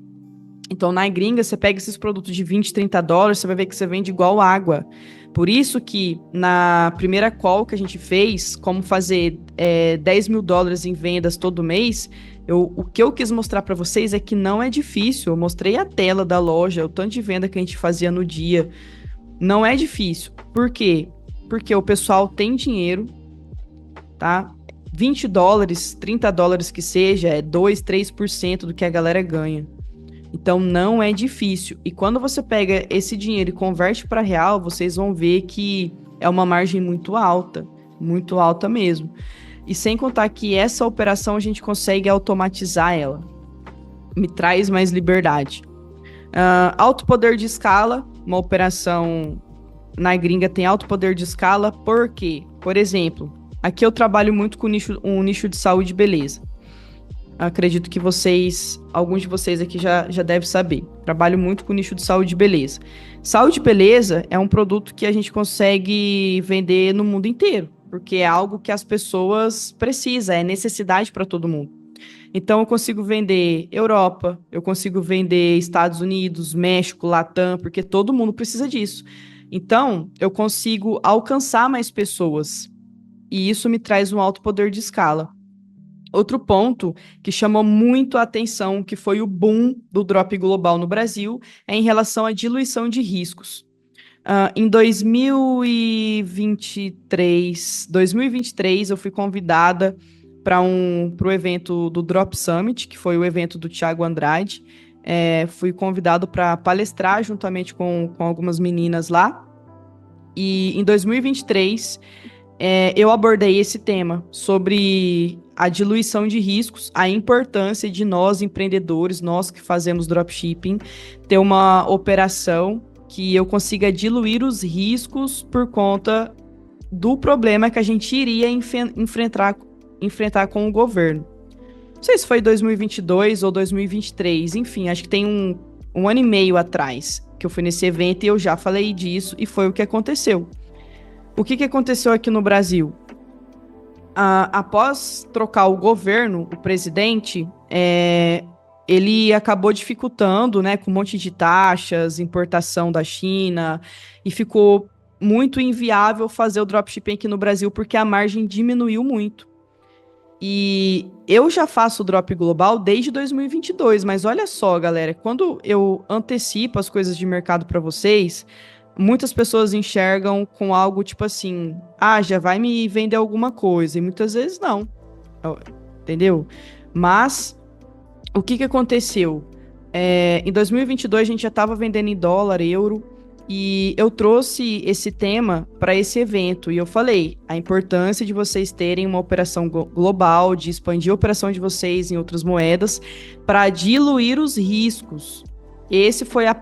Então, na gringa, você pega esses produtos de $20, $30, você vai ver que você vende igual água. Por isso que na primeira call que a gente fez, como fazer $10.000 em vendas todo mês, o que eu quis mostrar para vocês é que não é difícil. Eu mostrei a tela da loja, o tanto de venda que a gente fazia no dia. Não é difícil. Por quê? Porque o pessoal tem dinheiro, tá? $20, $30 que seja, é 2, 3% do que a galera ganha. Então não é difícil. E quando você pega esse dinheiro e converte para real, vocês vão ver que é uma margem muito alta mesmo. E sem contar que essa operação a gente consegue automatizar ela. Me traz mais liberdade. Alto poder de escala, uma operação na gringa tem alto poder de escala, porque, por exemplo, aqui eu trabalho muito com um nicho de saúde e beleza. Acredito que alguns de vocês aqui já devem saber. Trabalho muito com nicho de saúde e beleza. Saúde e beleza é um produto que a gente consegue vender no mundo inteiro, porque é algo que as pessoas precisam, é necessidade para todo mundo. Então, eu consigo vender Europa, eu consigo vender Estados Unidos, México, Latam, porque todo mundo precisa disso. Então, eu consigo alcançar mais pessoas, e isso me traz um alto poder de escala. Outro ponto que chamou muito a atenção, que foi o boom do drop global no Brasil, é em relação à diluição de riscos. Em 2023, eu fui convidada para o evento do Drop Summit, que foi o evento do Thiago Andrade. Fui convidado para palestrar juntamente com algumas meninas lá. E em 2023, eu abordei esse tema sobre a diluição de riscos, a importância de nós, empreendedores, nós que fazemos dropshipping, ter uma operação que eu consiga diluir os riscos por conta do problema que a gente iria enfrentar com o governo. Não sei se foi 2022 ou 2023, enfim, acho que tem um ano e meio atrás que eu fui nesse evento e eu já falei disso e foi o que aconteceu. O que aconteceu aqui no Brasil? Após trocar o governo, o presidente, ele acabou dificultando, né, com um monte de taxas, importação da China, e ficou muito inviável fazer o dropshipping aqui no Brasil, porque a margem diminuiu muito. E eu já faço o drop global desde 2022, mas olha só, galera, quando eu antecipo as coisas de mercado para vocês, muitas pessoas enxergam com algo tipo assim, já vai me vender alguma coisa, e muitas vezes não, entendeu? Mas o que aconteceu? Em 2022 a gente já estava vendendo em dólar, euro, e eu trouxe esse tema para esse evento, e eu falei a importância de vocês terem uma operação global, de expandir a operação de vocês em outras moedas, para diluir os riscos. Esse foi a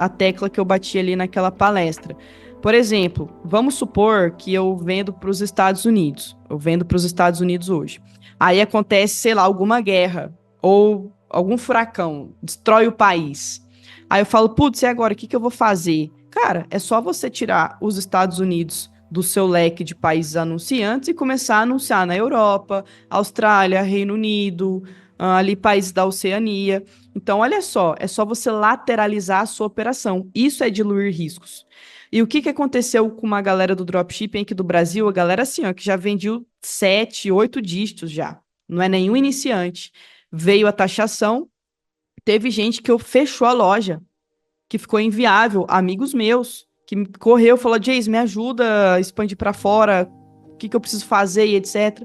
tecla que eu bati ali naquela palestra. Por exemplo, vamos supor que eu vendo para os Estados Unidos. Eu vendo para os Estados Unidos hoje. Aí acontece, sei lá, alguma guerra ou algum furacão, destrói o país. Aí eu falo, putz, e agora? O que eu vou fazer? Cara, é só você tirar os Estados Unidos do seu leque de países anunciantes e começar a anunciar na Europa, Austrália, Reino Unido, ali países da Oceania. Então, olha só, é só você lateralizar a sua operação. Isso é diluir riscos. E o que aconteceu com uma galera do dropshipping aqui do Brasil? A galera assim, que já vendeu 7, 8 dígitos já. Não é nenhum iniciante. Veio a taxação, teve gente que fechou a loja, que ficou inviável. Amigos meus, que correu, falou, Jace, me ajuda a expandir para fora, o que eu preciso fazer e etc.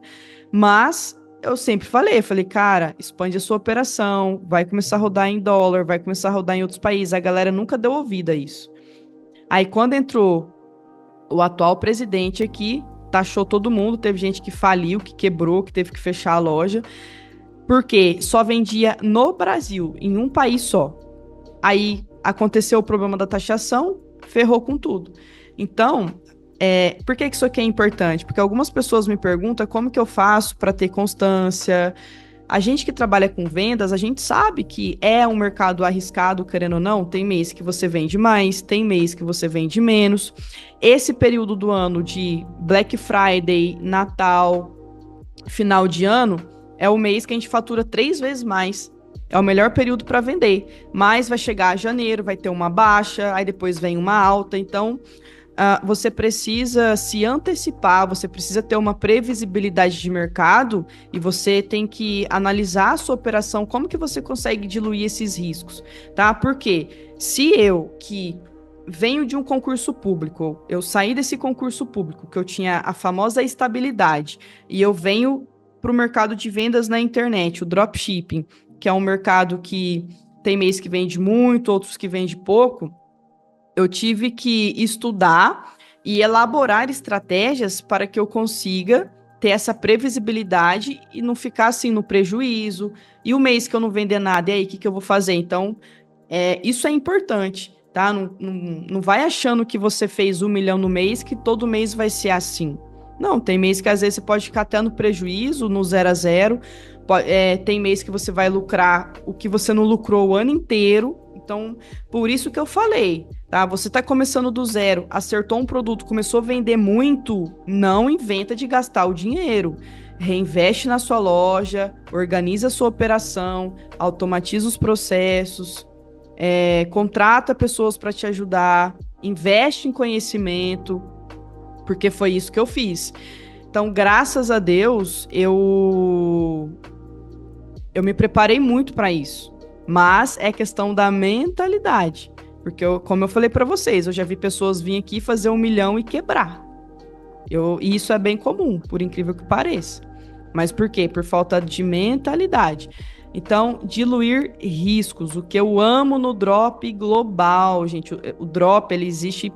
Mas eu sempre falei, cara, expande a sua operação, vai começar a rodar em dólar, vai começar a rodar em outros países. A galera nunca deu ouvido a isso. Aí quando entrou o atual presidente aqui, taxou todo mundo, teve gente que faliu, que quebrou, que teve que fechar a loja, porque só vendia no Brasil, em um país só. Aí aconteceu o problema da taxação, ferrou com tudo. Então, por que isso aqui é importante? Porque algumas pessoas me perguntam como que eu faço para ter constância. A gente que trabalha com vendas, a gente sabe que é um mercado arriscado, querendo ou não. Tem mês que você vende mais, tem mês que você vende menos. Esse período do ano de Black Friday, Natal, final de ano, é o mês que a gente fatura 3 vezes mais. É o melhor período para vender. Mas vai chegar janeiro, vai ter uma baixa, aí depois vem uma alta. Então, você precisa se antecipar, você precisa ter uma previsibilidade de mercado e você tem que analisar a sua operação, como que você consegue diluir esses riscos, tá? Porque se eu, que venho de um concurso público, eu saí desse concurso público, que eu tinha a famosa estabilidade, e eu venho para o mercado de vendas na internet, o dropshipping, que é um mercado que tem mês que vende muito, outros que vende pouco, eu tive que estudar e elaborar estratégias para que eu consiga ter essa previsibilidade e não ficar assim no prejuízo. E o mês que eu não vender nada, e aí, o que eu vou fazer? Então, isso é importante, tá? Não vai achando que você fez 1 milhão no mês, que todo mês vai ser assim. Não, tem mês que às vezes você pode ficar até no prejuízo, no 0 a 0. Tem mês que você vai lucrar o que você não lucrou o ano inteiro. Então, por isso que eu falei, tá? Você está começando do zero, acertou um produto, começou a vender muito, não inventa de gastar o dinheiro. Reinveste na sua loja, organiza a sua operação, automatiza os processos, contrata pessoas para te ajudar, investe em conhecimento, porque foi isso que eu fiz. Então, graças a Deus, eu me preparei muito para isso. Mas é questão da mentalidade. Porque, como eu falei para vocês, eu já vi pessoas vir aqui fazer 1 milhão e quebrar. E isso é bem comum, por incrível que pareça. Mas por quê? Por falta de mentalidade. Então, diluir riscos. O que eu amo no drop global, gente. O drop, ele existe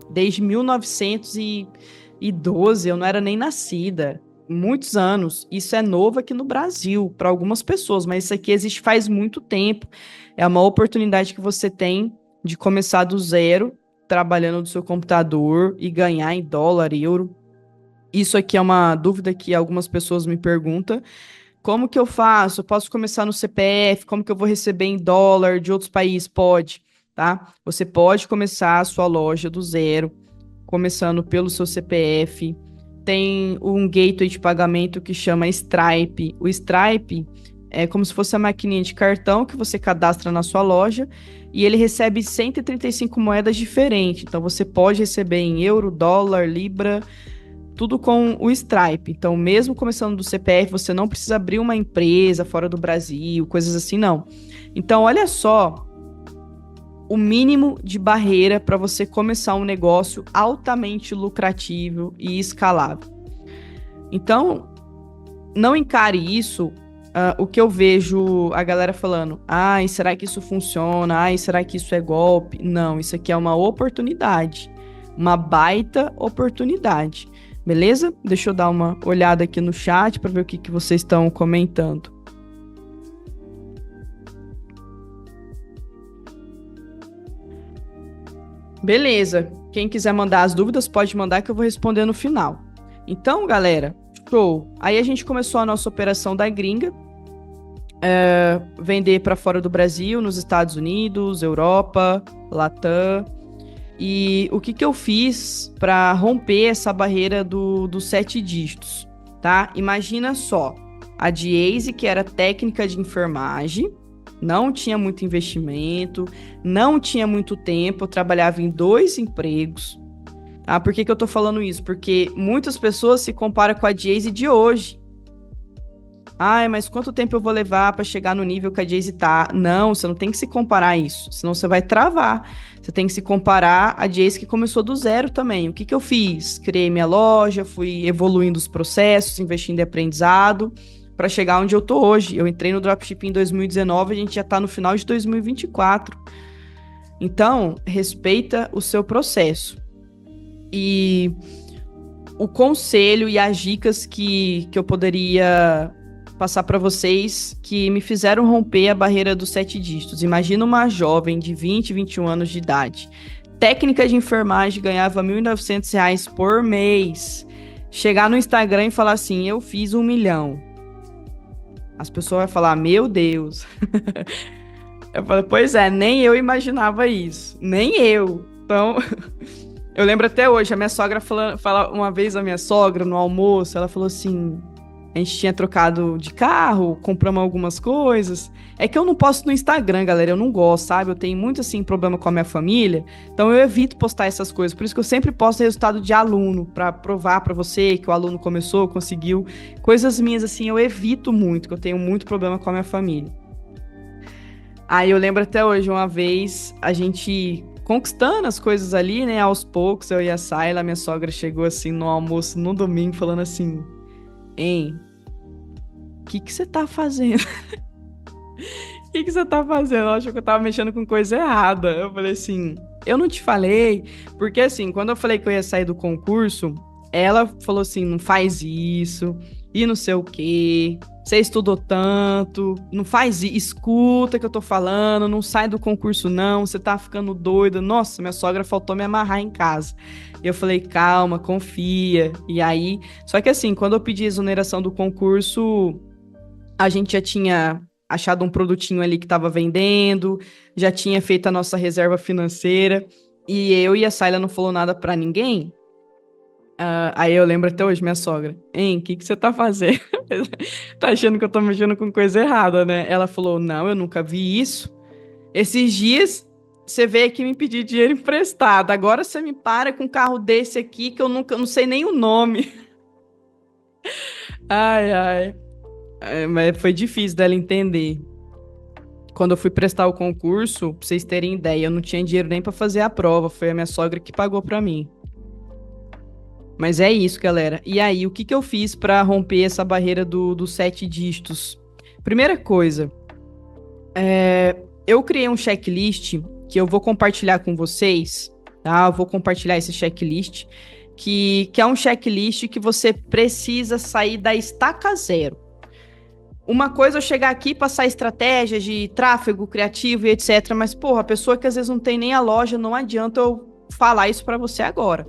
desde 1912, eu não era nem nascida. Muitos anos. Isso é novo aqui no Brasil, para algumas pessoas, mas isso aqui existe faz muito tempo. É uma oportunidade que você tem de começar do zero, trabalhando do seu computador e ganhar em dólar, euro. Isso aqui é uma dúvida que algumas pessoas me perguntam. Como que eu faço? Eu posso começar no CPF? Como que eu vou receber em dólar de outros países? Pode, tá? Você pode começar a sua loja do zero, começando pelo seu CPF. Tem um gateway de pagamento que chama Stripe. O Stripe é como se fosse a maquininha de cartão que você cadastra na sua loja e ele recebe 135 moedas diferentes. Então, você pode receber em euro, dólar, libra, tudo com o Stripe. Então, mesmo começando do CPF, você não precisa abrir uma empresa fora do Brasil, coisas assim, não. Então, olha só o mínimo de barreira para você começar um negócio altamente lucrativo e escalável. Então, não encare isso, o que eu vejo a galera falando, será que isso funciona? Será que isso é golpe? Não, isso aqui é uma oportunidade, uma baita oportunidade, beleza? Deixa eu dar uma olhada aqui no chat para ver o que vocês estão comentando. Beleza, quem quiser mandar as dúvidas pode mandar que eu vou responder no final. Então, galera, show. Aí a gente começou a nossa operação da gringa, vender para fora do Brasil, nos Estados Unidos, Europa, Latam. E o que eu fiz para romper essa barreira dos 7 dígitos, tá? Imagina só, a Diese, que era técnica de enfermagem, não tinha muito investimento, não tinha muito tempo, eu trabalhava em 2 empregos. Por que eu tô falando isso? Porque muitas pessoas se comparam com a Diese de hoje. Mas quanto tempo eu vou levar para chegar no nível que a Diese tá? Não, você não tem que se comparar a isso, senão você vai travar. Você tem que se comparar a Diese que começou do zero também. O que eu fiz? Criei minha loja, fui evoluindo os processos, investindo em aprendizado, para chegar onde eu tô hoje. Eu entrei no dropshipping em 2019, a gente já tá no final de 2024. Então, respeita o seu processo. E o conselho e as dicas que eu poderia passar para vocês que me fizeram romper a barreira dos 7 dígitos. Imagina uma jovem de 20, 21 anos de idade. Técnica de enfermagem, ganhava R$ 1.900 por mês. Chegar no Instagram e falar assim, eu fiz 1 milhão. As pessoas vão falar, meu Deus. Eu falei, pois é, nem eu imaginava isso. Nem eu. Então, eu lembro até hoje, a minha sogra fala uma vez, a minha sogra, no almoço, ela falou assim, A gente tinha trocado de carro, compramos algumas coisas. É que eu não posto no Instagram, galera, eu não gosto, sabe? Eu tenho muito, assim, problema com a minha família, então eu evito postar essas coisas. Por isso que eu sempre posto resultado de aluno, pra provar pra você que o aluno começou, conseguiu. Coisas minhas, assim, eu evito muito, que eu tenho muito problema com a minha família. Aí eu lembro até hoje, uma vez, a gente conquistando as coisas ali, né, aos poucos, eu e a Sayla, minha sogra chegou, assim, no almoço, no domingo, falando assim, hein, o que você tá fazendo? O que você tá fazendo? Ela achou que eu tava mexendo com coisa errada. Eu falei assim, eu não te falei, porque assim, quando eu falei que eu ia sair do concurso, ela falou assim, não faz isso, e não sei o quê, você estudou tanto, não faz isso, escuta o que eu tô falando, não sai do concurso não, você tá ficando doida. Nossa, minha sogra faltou me amarrar em casa. E eu falei, calma, confia. E aí, só que assim, quando eu pedi exoneração do concurso, a gente já tinha achado um produtinho ali que estava vendendo, já tinha feito a nossa reserva financeira, e eu e a Sayla não falou nada para ninguém. Aí eu lembro até hoje, minha sogra, hein, o que você tá fazendo? Tá achando que eu tô mexendo com coisa errada, né? Ela falou, não, eu nunca vi isso. Esses dias, você veio aqui me pedir dinheiro emprestado, agora você me para com um carro desse aqui que eu não sei nem o nome. Ai, ai. Mas foi difícil dela entender. Quando eu fui prestar o concurso, pra vocês terem ideia, eu não tinha dinheiro nem pra fazer a prova. Foi a minha sogra que pagou pra mim. Mas é isso, galera. E aí, o que eu fiz pra romper essa barreira dos 7 dígitos? Primeira coisa, eu criei um checklist que eu vou compartilhar com vocês, tá? Eu vou compartilhar esse checklist, que é um checklist que você precisa sair da estaca zero. Uma coisa é eu chegar aqui e passar estratégias de tráfego criativo e etc. Mas, porra, a pessoa que às vezes não tem nem a loja, não adianta eu falar isso para você agora.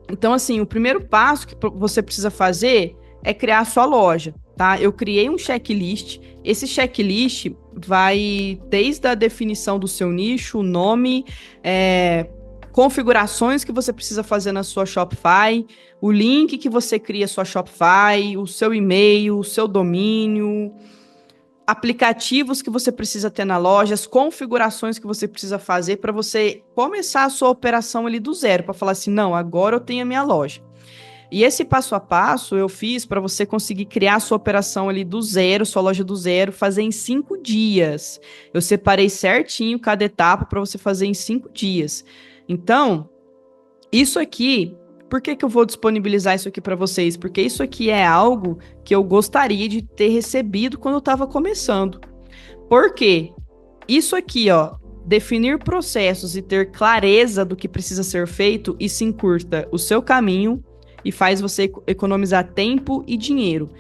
Então, assim, o primeiro passo que você precisa fazer é criar a sua loja, tá? Eu criei um checklist. Esse checklist vai desde a definição do seu nicho, o nome, configurações que você precisa fazer na sua Shopify, o link que você cria sua Shopify, o seu e-mail, o seu domínio, aplicativos que você precisa ter na loja, as configurações que você precisa fazer para você começar a sua operação ali do zero, para falar assim, não, agora eu tenho a minha loja. E esse passo a passo eu fiz para você conseguir criar a sua operação ali do zero, sua loja do zero, fazer em 5 dias. Eu separei certinho cada etapa para você fazer em 5 dias. Então, isso aqui, por que eu vou disponibilizar isso aqui para vocês? Porque isso aqui é algo que eu gostaria de ter recebido quando eu estava começando. Por quê? Isso aqui, ó, definir processos e ter clareza do que precisa ser feito, isso encurta o seu caminho e faz você economizar tempo e dinheiro.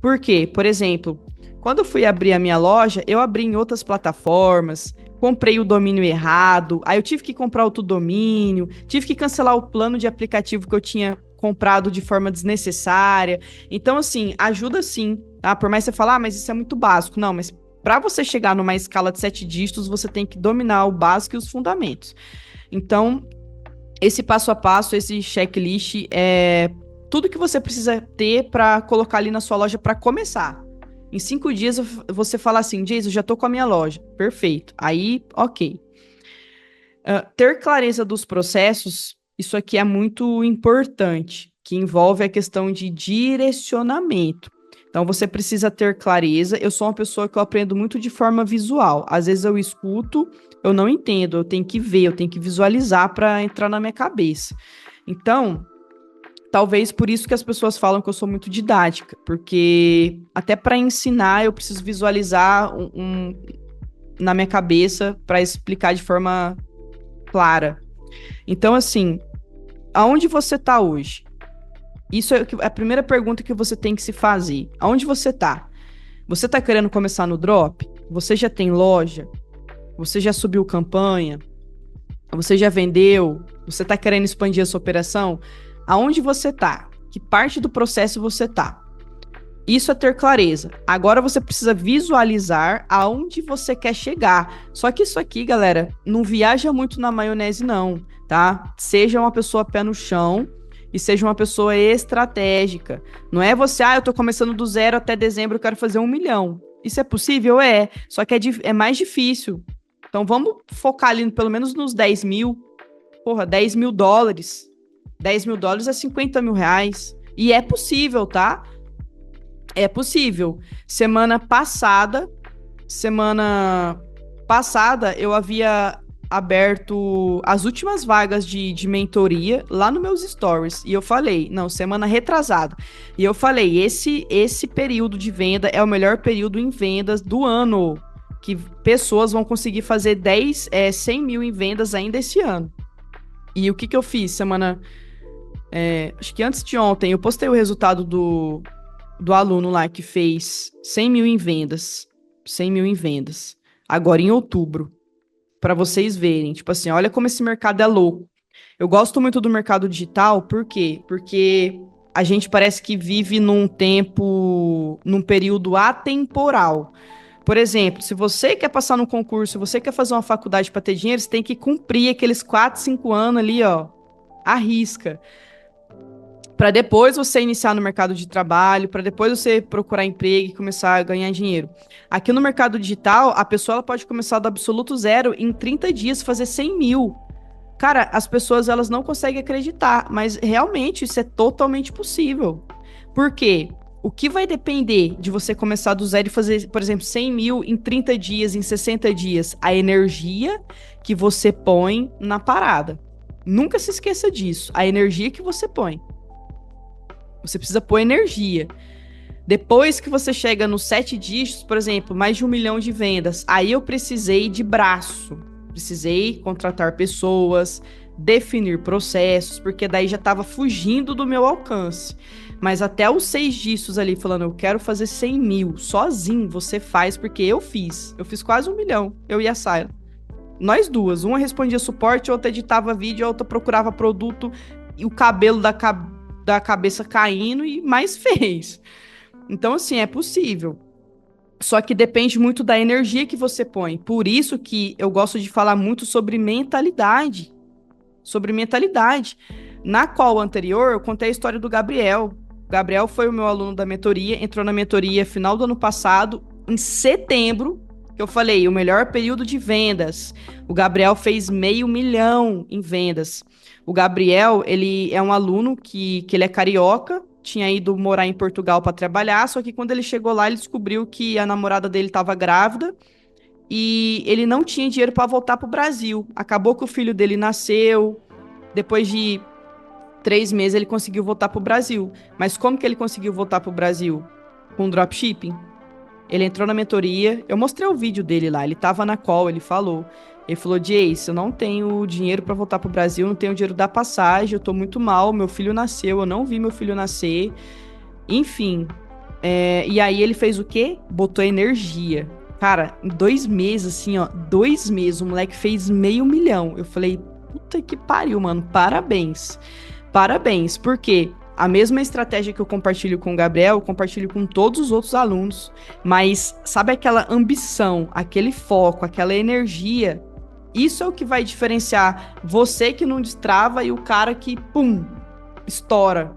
Por quê? Por exemplo, quando eu fui abrir a minha loja, eu abri em outras plataformas, comprei o domínio errado, aí eu tive que comprar outro domínio, tive que cancelar o plano de aplicativo que eu tinha comprado de forma desnecessária. Então, assim, ajuda sim, tá? Por mais que você fale, mas isso é muito básico. Não, mas para você chegar numa escala de 7 dígitos, você tem que dominar o básico e os fundamentos. Então, esse passo a passo, esse checklist é tudo que você precisa ter para colocar ali na sua loja para começar. Em 5 dias você fala assim, Jason, já tô com a minha loja. Perfeito. Aí, ok. Ter clareza dos processos, isso aqui é muito importante, que envolve a questão de direcionamento. Então, você precisa ter clareza. Eu sou uma pessoa que eu aprendo muito de forma visual. Às vezes eu escuto, eu não entendo, eu tenho que ver, eu tenho que visualizar para entrar na minha cabeça. Então, talvez por isso que as pessoas falam que eu sou muito didática, porque até para ensinar eu preciso visualizar na minha cabeça para explicar de forma clara. Então, assim, aonde você está hoje? Isso é a primeira pergunta que você tem que se fazer. Aonde você está? Você está querendo começar no drop? Você já tem loja? Você já subiu campanha? Você já vendeu? Você está querendo expandir a sua operação? Aonde você está? Que parte do processo você está? Isso é ter clareza. Agora você precisa visualizar aonde você quer chegar. Só que isso aqui, galera, não viaja muito na maionese não, tá? Seja uma pessoa pé no chão e seja uma pessoa estratégica. Não é você, eu tô começando do zero até dezembro, eu quero fazer 1 milhão. Isso é possível? É. Só que é mais difícil. Então vamos focar ali pelo menos nos 10 mil. Porra, 10 mil dólares. 10 mil dólares é 50 mil reais. E é possível, tá? É possível. Semana passada, eu havia aberto as últimas vagas de mentoria lá nos meus stories. E eu falei, não, semana retrasada. E eu falei, esse período de venda é o melhor período em vendas do ano. Que pessoas vão conseguir fazer 100 mil em vendas ainda esse ano. E o que eu fiz? Acho que antes de ontem, eu postei o resultado do aluno lá que fez 100 mil em vendas. 100 mil em vendas. Agora em outubro. Para vocês verem. Tipo assim, olha como esse mercado é louco. Eu gosto muito do mercado digital, por quê? Porque a gente parece que vive num período atemporal. Por exemplo, se você quer passar num concurso, se você quer fazer uma faculdade para ter dinheiro, você tem que cumprir aqueles 4, 5 anos ali, ó, à risca. Para depois você iniciar no mercado de trabalho, para depois você procurar emprego e começar a ganhar dinheiro. Aqui no mercado digital, a pessoa ela pode começar do absoluto zero em 30 dias fazer 100 mil. Cara, as pessoas elas não conseguem acreditar, mas realmente isso é totalmente possível. Por quê? O que vai depender de você começar do zero e fazer, por exemplo, 100 mil em 30 dias, em 60 dias? A energia que você põe na parada. Nunca se esqueça disso. A energia que você põe. Você precisa pôr energia. Depois que você chega nos 7 dígitos, por exemplo, mais de 1 milhão de vendas, aí eu precisei de braço. Precisei contratar pessoas, definir processos, porque daí já estava fugindo do meu alcance. Mas até os 6 dígitos ali, falando, eu quero fazer 100 mil, sozinho você faz, porque eu fiz. Eu fiz quase 1 milhão, eu e a Sayla. Nós duas, uma respondia suporte, outra editava vídeo, a outra procurava produto, e o cabelo da cabeça caindo, e mais fez. Então, assim, é possível. Só que depende muito da energia que você põe. Por isso que eu gosto de falar muito sobre mentalidade. Sobre mentalidade. Na call anterior, eu contei a história do Gabriel. O Gabriel foi o meu aluno da mentoria, entrou na mentoria final do ano passado, em setembro, que eu falei, o melhor período de vendas. O Gabriel fez 500 mil em vendas. O Gabriel, ele é um aluno que ele é carioca, tinha ido morar em Portugal para trabalhar, só que quando ele chegou lá, ele descobriu que a namorada dele estava grávida e ele não tinha dinheiro para voltar para o Brasil. Acabou que o filho dele nasceu, depois de 3 meses ele conseguiu voltar para o Brasil. Mas como que ele conseguiu voltar para o Brasil? Com dropshipping. Ele entrou na mentoria, eu mostrei o vídeo dele lá, ele estava na call, ele falou, Jace, eu não tenho dinheiro para voltar pro Brasil, não tenho dinheiro da passagem, eu tô muito mal, meu filho nasceu, eu não vi meu filho nascer, enfim. E aí ele fez o quê? Botou energia. Cara, em 2 meses, assim, ó, 2 meses, o moleque fez 500 mil. Eu falei, puta que pariu, mano, parabéns. Parabéns, porque a mesma estratégia que eu compartilho com o Gabriel, eu compartilho com todos os outros alunos, mas sabe aquela ambição, aquele foco, aquela energia, isso é o que vai diferenciar você que não destrava e o cara que, pum, estoura.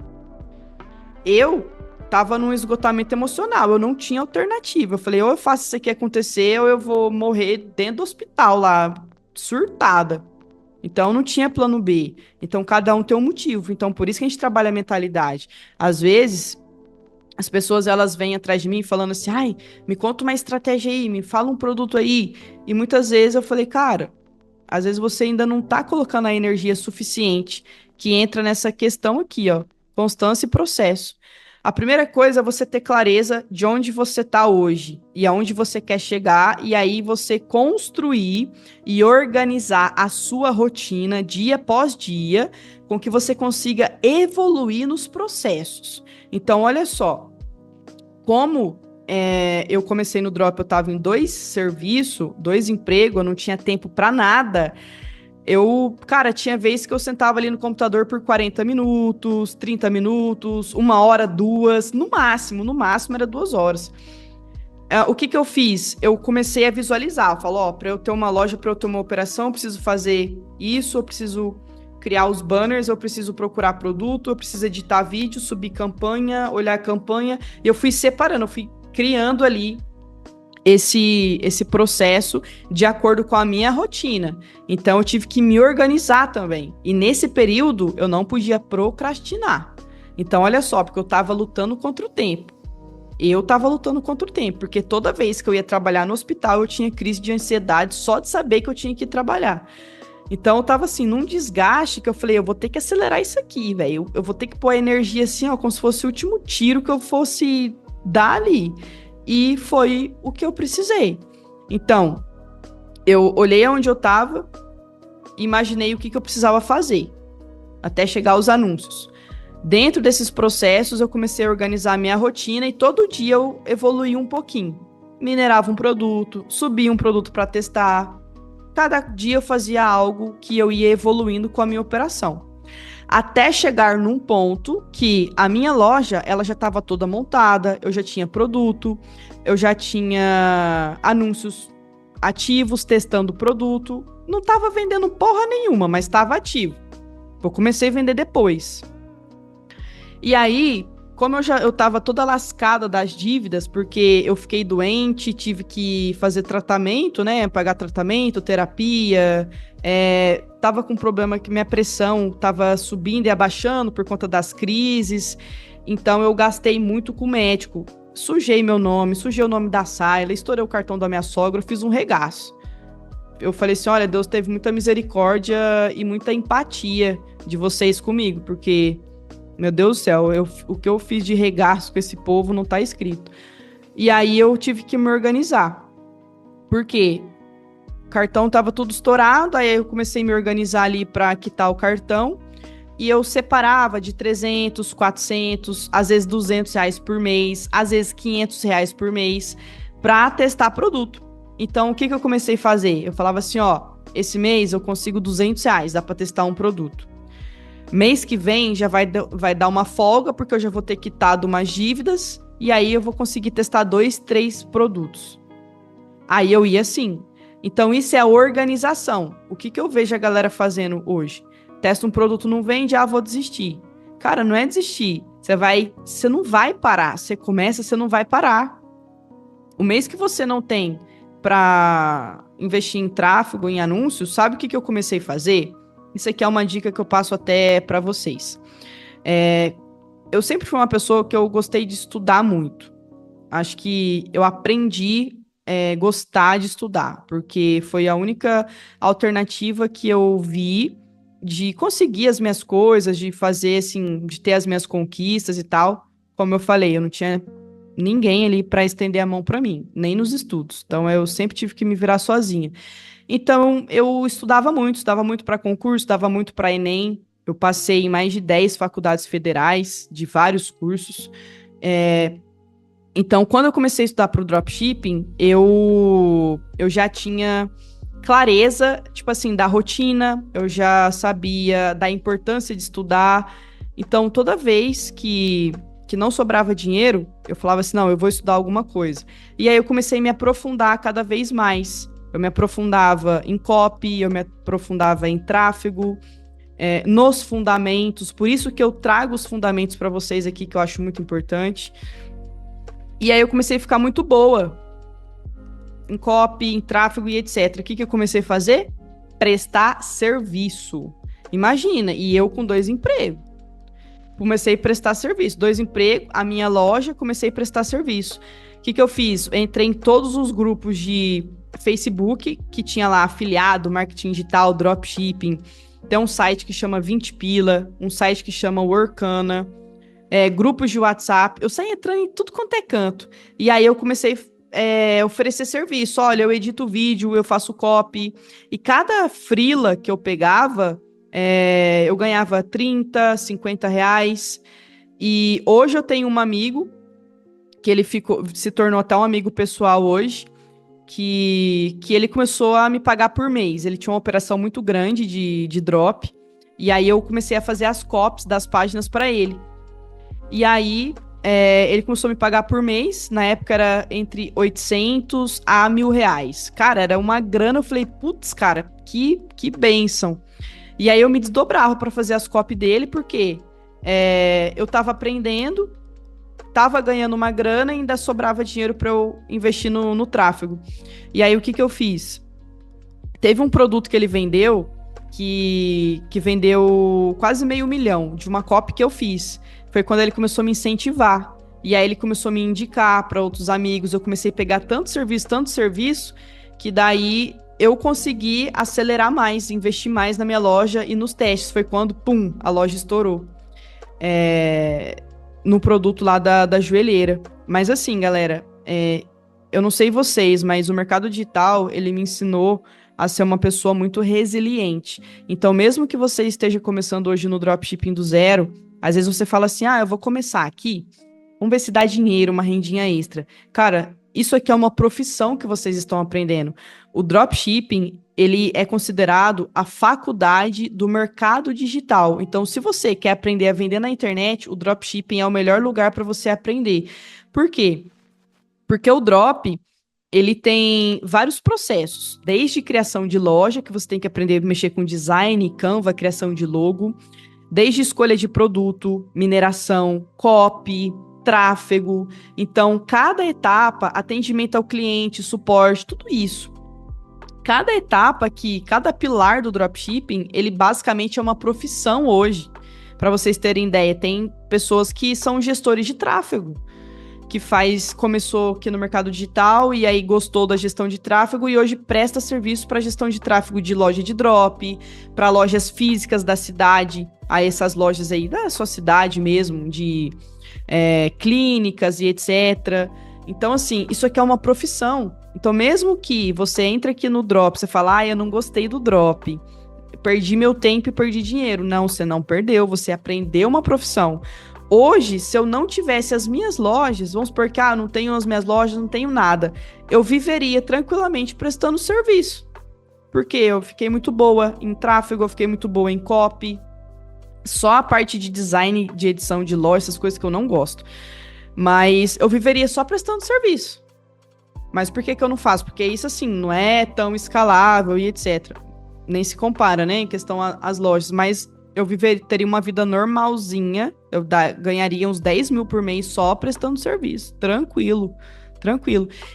Eu tava num esgotamento emocional, eu não tinha alternativa, eu falei, ou eu faço isso aqui acontecer, ou eu vou morrer dentro do hospital lá, surtada. Então, não tinha plano B. Então, cada um tem um motivo. Então, por isso que a gente trabalha a mentalidade. Às vezes, as pessoas, elas vêm atrás de mim falando assim, ai, me conta uma estratégia aí, me fala um produto aí. E muitas vezes eu falei, cara, às vezes você ainda não tá colocando a energia suficiente que entra nessa questão aqui, ó, constância e processo. A primeira coisa é você ter clareza de onde você está hoje e aonde você quer chegar, e aí você construir e organizar a sua rotina dia após dia, com que você consiga evoluir nos processos. Então, olha só, como eu comecei no Drop, eu estava em 2 serviços, 2 empregos, eu não tinha tempo para nada. Cara, tinha vezes que eu sentava ali no computador por 40 minutos, 30 minutos, 1 hora, 2, no máximo era 2 horas. O que eu fiz? Eu comecei a visualizar, eu falo, para eu ter uma loja, para eu ter uma operação, eu preciso fazer isso, eu preciso criar os banners, eu preciso procurar produto, eu preciso editar vídeo, subir campanha, olhar a campanha. E eu fui separando, eu fui criando ali esse processo de acordo com a minha rotina. Então, eu tive que me organizar também. E nesse período, eu não podia procrastinar. Então, olha só, porque eu tava lutando contra o tempo. Eu tava lutando contra o tempo, porque toda vez que eu ia trabalhar no hospital, eu tinha crise de ansiedade só de saber que eu tinha que ir trabalhar. Então, eu tava assim, num desgaste que eu falei, eu vou ter que acelerar isso aqui, velho. Eu vou ter que pôr a energia assim, ó, como se fosse o último tiro que eu fosse dar ali. E foi o que eu precisei. Então, eu olhei aonde eu tava, imaginei o que eu precisava fazer, até chegar aos anúncios. Dentro desses processos, eu comecei a organizar a minha rotina e todo dia eu evoluía um pouquinho. Minerava um produto, subia um produto para testar. Cada dia eu fazia algo que eu ia evoluindo com a minha operação. Até chegar num ponto que a minha loja, ela já estava toda montada, eu já tinha produto, eu já tinha anúncios ativos testando o produto. Não estava vendendo porra nenhuma, mas estava ativo. Eu comecei a vender depois. E aí, como eu tava toda lascada das dívidas, porque eu fiquei doente, tive que fazer tratamento, né? Pagar tratamento, terapia. Tava com problema que minha pressão tava subindo e abaixando por conta das crises. Então, eu gastei muito com o médico. Sujei meu nome, sujei o nome da Sayla, estourei o cartão da minha sogra, eu fiz um regaço. Eu falei assim, olha, Deus teve muita misericórdia e muita empatia de vocês comigo, porque... Meu Deus do céu, o que eu fiz de regaço com esse povo não tá escrito. E aí eu tive que me organizar. Por quê? O cartão tava tudo estourado, aí eu comecei a me organizar ali para quitar o cartão. E eu separava de 300, 400, às vezes R$ 200 por mês, às vezes R$ 500 por mês, para testar produto. Então, o que eu comecei a fazer? Eu falava assim, ó, esse mês eu consigo R$ 200, dá para testar um produto. Mês que vem já vai dar uma folga, porque eu já vou ter quitado umas dívidas, e aí eu vou conseguir testar 2, 3 produtos. Aí eu ia assim. Então isso é a organização. O que eu vejo a galera fazendo hoje? Testa um produto, não vende, vou desistir. Cara, não é desistir. Você não vai parar. Você começa, você não vai parar. O mês que você não tem para investir em tráfego, em anúncios, sabe o que eu comecei a fazer? Isso aqui é uma dica que eu passo até para vocês. Eu sempre fui uma pessoa que eu gostei de estudar muito. Acho que eu aprendi gostar de estudar, porque foi a única alternativa que eu vi de conseguir as minhas coisas, de fazer assim, de ter as minhas conquistas e tal. Como eu falei, eu não tinha ninguém ali para estender a mão para mim, nem nos estudos. Então eu sempre tive que me virar sozinha. Então, eu estudava muito para concurso, estudava muito para Enem. Eu passei em mais de 10 faculdades federais, de vários cursos. Então, quando eu comecei a estudar para o dropshipping, eu já tinha clareza, tipo assim, da rotina, eu já sabia da importância de estudar. Então, toda vez que não sobrava dinheiro, eu falava assim, não, eu vou estudar alguma coisa. E aí eu comecei a me aprofundar cada vez mais. Eu me aprofundava em copy, eu me aprofundava em tráfego, nos fundamentos. Por isso que eu trago os fundamentos para vocês aqui, que eu acho muito importante. E aí eu comecei a ficar muito boa em copy, em tráfego e etc. O que eu comecei a fazer? Prestar serviço. Imagina, e eu com 2 empregos. Comecei a prestar serviço. 2 empregos, a minha loja, comecei a prestar serviço. O que eu fiz? Eu entrei em todos os grupos de Facebook, que tinha lá afiliado, marketing digital, dropshipping. Tem um site que chama 20 Pila, um site que chama Workana, grupos de WhatsApp. Eu saí entrando em tudo quanto é canto. E aí eu comecei a oferecer serviço. Olha, eu edito vídeo, eu faço copy. E cada freela que eu pegava, eu ganhava 30, 50 reais. E hoje eu tenho um amigo, que ele se tornou até um amigo pessoal hoje, que ele começou a me pagar por mês. Ele tinha uma operação muito grande de drop, e aí eu comecei a fazer as copies das páginas para ele. E aí ele começou a me pagar por mês, na época era entre 800 a R$ 1.000. Cara, era uma grana, eu falei, putz, cara, que bênção. E aí eu me desdobrava para fazer as copy dele, porque eu tava aprendendo, tava ganhando uma grana e ainda sobrava dinheiro para eu investir no tráfego. E aí o que eu fiz? Teve um produto que ele vendeu, que vendeu quase 500.000 de uma copy que eu fiz. Foi quando ele começou a me incentivar. E aí ele começou a me indicar para outros amigos. Eu comecei a pegar tanto serviço, que daí eu consegui acelerar mais, investir mais na minha loja e nos testes. Foi quando, pum, a loja estourou. No produto lá da joelheira. Mas assim, galera, eu não sei vocês, mas o mercado digital, ele me ensinou a ser uma pessoa muito resiliente. Então, mesmo que você esteja começando hoje no dropshipping do zero, às vezes você fala assim, eu vou começar aqui, vamos ver se dá dinheiro, uma rendinha extra. Cara, isso aqui é uma profissão que vocês estão aprendendo. O dropshipping, ele é considerado a faculdade do mercado digital. Então, se você quer aprender a vender na internet, o dropshipping é o melhor lugar para você aprender. Por quê? Porque o drop, ele tem vários processos, desde criação de loja, que você tem que aprender a mexer com design, Canva, criação de logo, desde escolha de produto, mineração, copy, tráfego. Então, cada etapa, atendimento ao cliente, suporte, tudo isso. Cada etapa aqui, cada pilar do dropshipping, ele basicamente é uma profissão hoje. Para vocês terem ideia, tem pessoas que são gestores de tráfego, que começou aqui no mercado digital e aí gostou da gestão de tráfego e hoje presta serviço para gestão de tráfego de loja de drop, para lojas físicas da cidade, a essas lojas aí da sua cidade mesmo, de clínicas e etc. Então, assim, isso aqui é uma profissão. Então, mesmo que você entre aqui no drop, você fala, eu não gostei do drop, perdi meu tempo e perdi dinheiro. Não, você não perdeu, você aprendeu uma profissão. Hoje, se eu não tivesse as minhas lojas, vamos supor que, não tenho as minhas lojas, não tenho nada, eu viveria tranquilamente prestando serviço. Porque eu fiquei muito boa em tráfego, eu fiquei muito boa em copy, só a parte de design, de edição de loja, essas coisas que eu não gosto. Mas eu viveria só prestando serviço. Mas por que eu não faço? Porque isso, assim, não é tão escalável e etc. Nem se compara, né, em questão às lojas. Mas eu teria uma vida normalzinha, eu ganharia uns 10 mil por mês só prestando serviço. Tranquilo.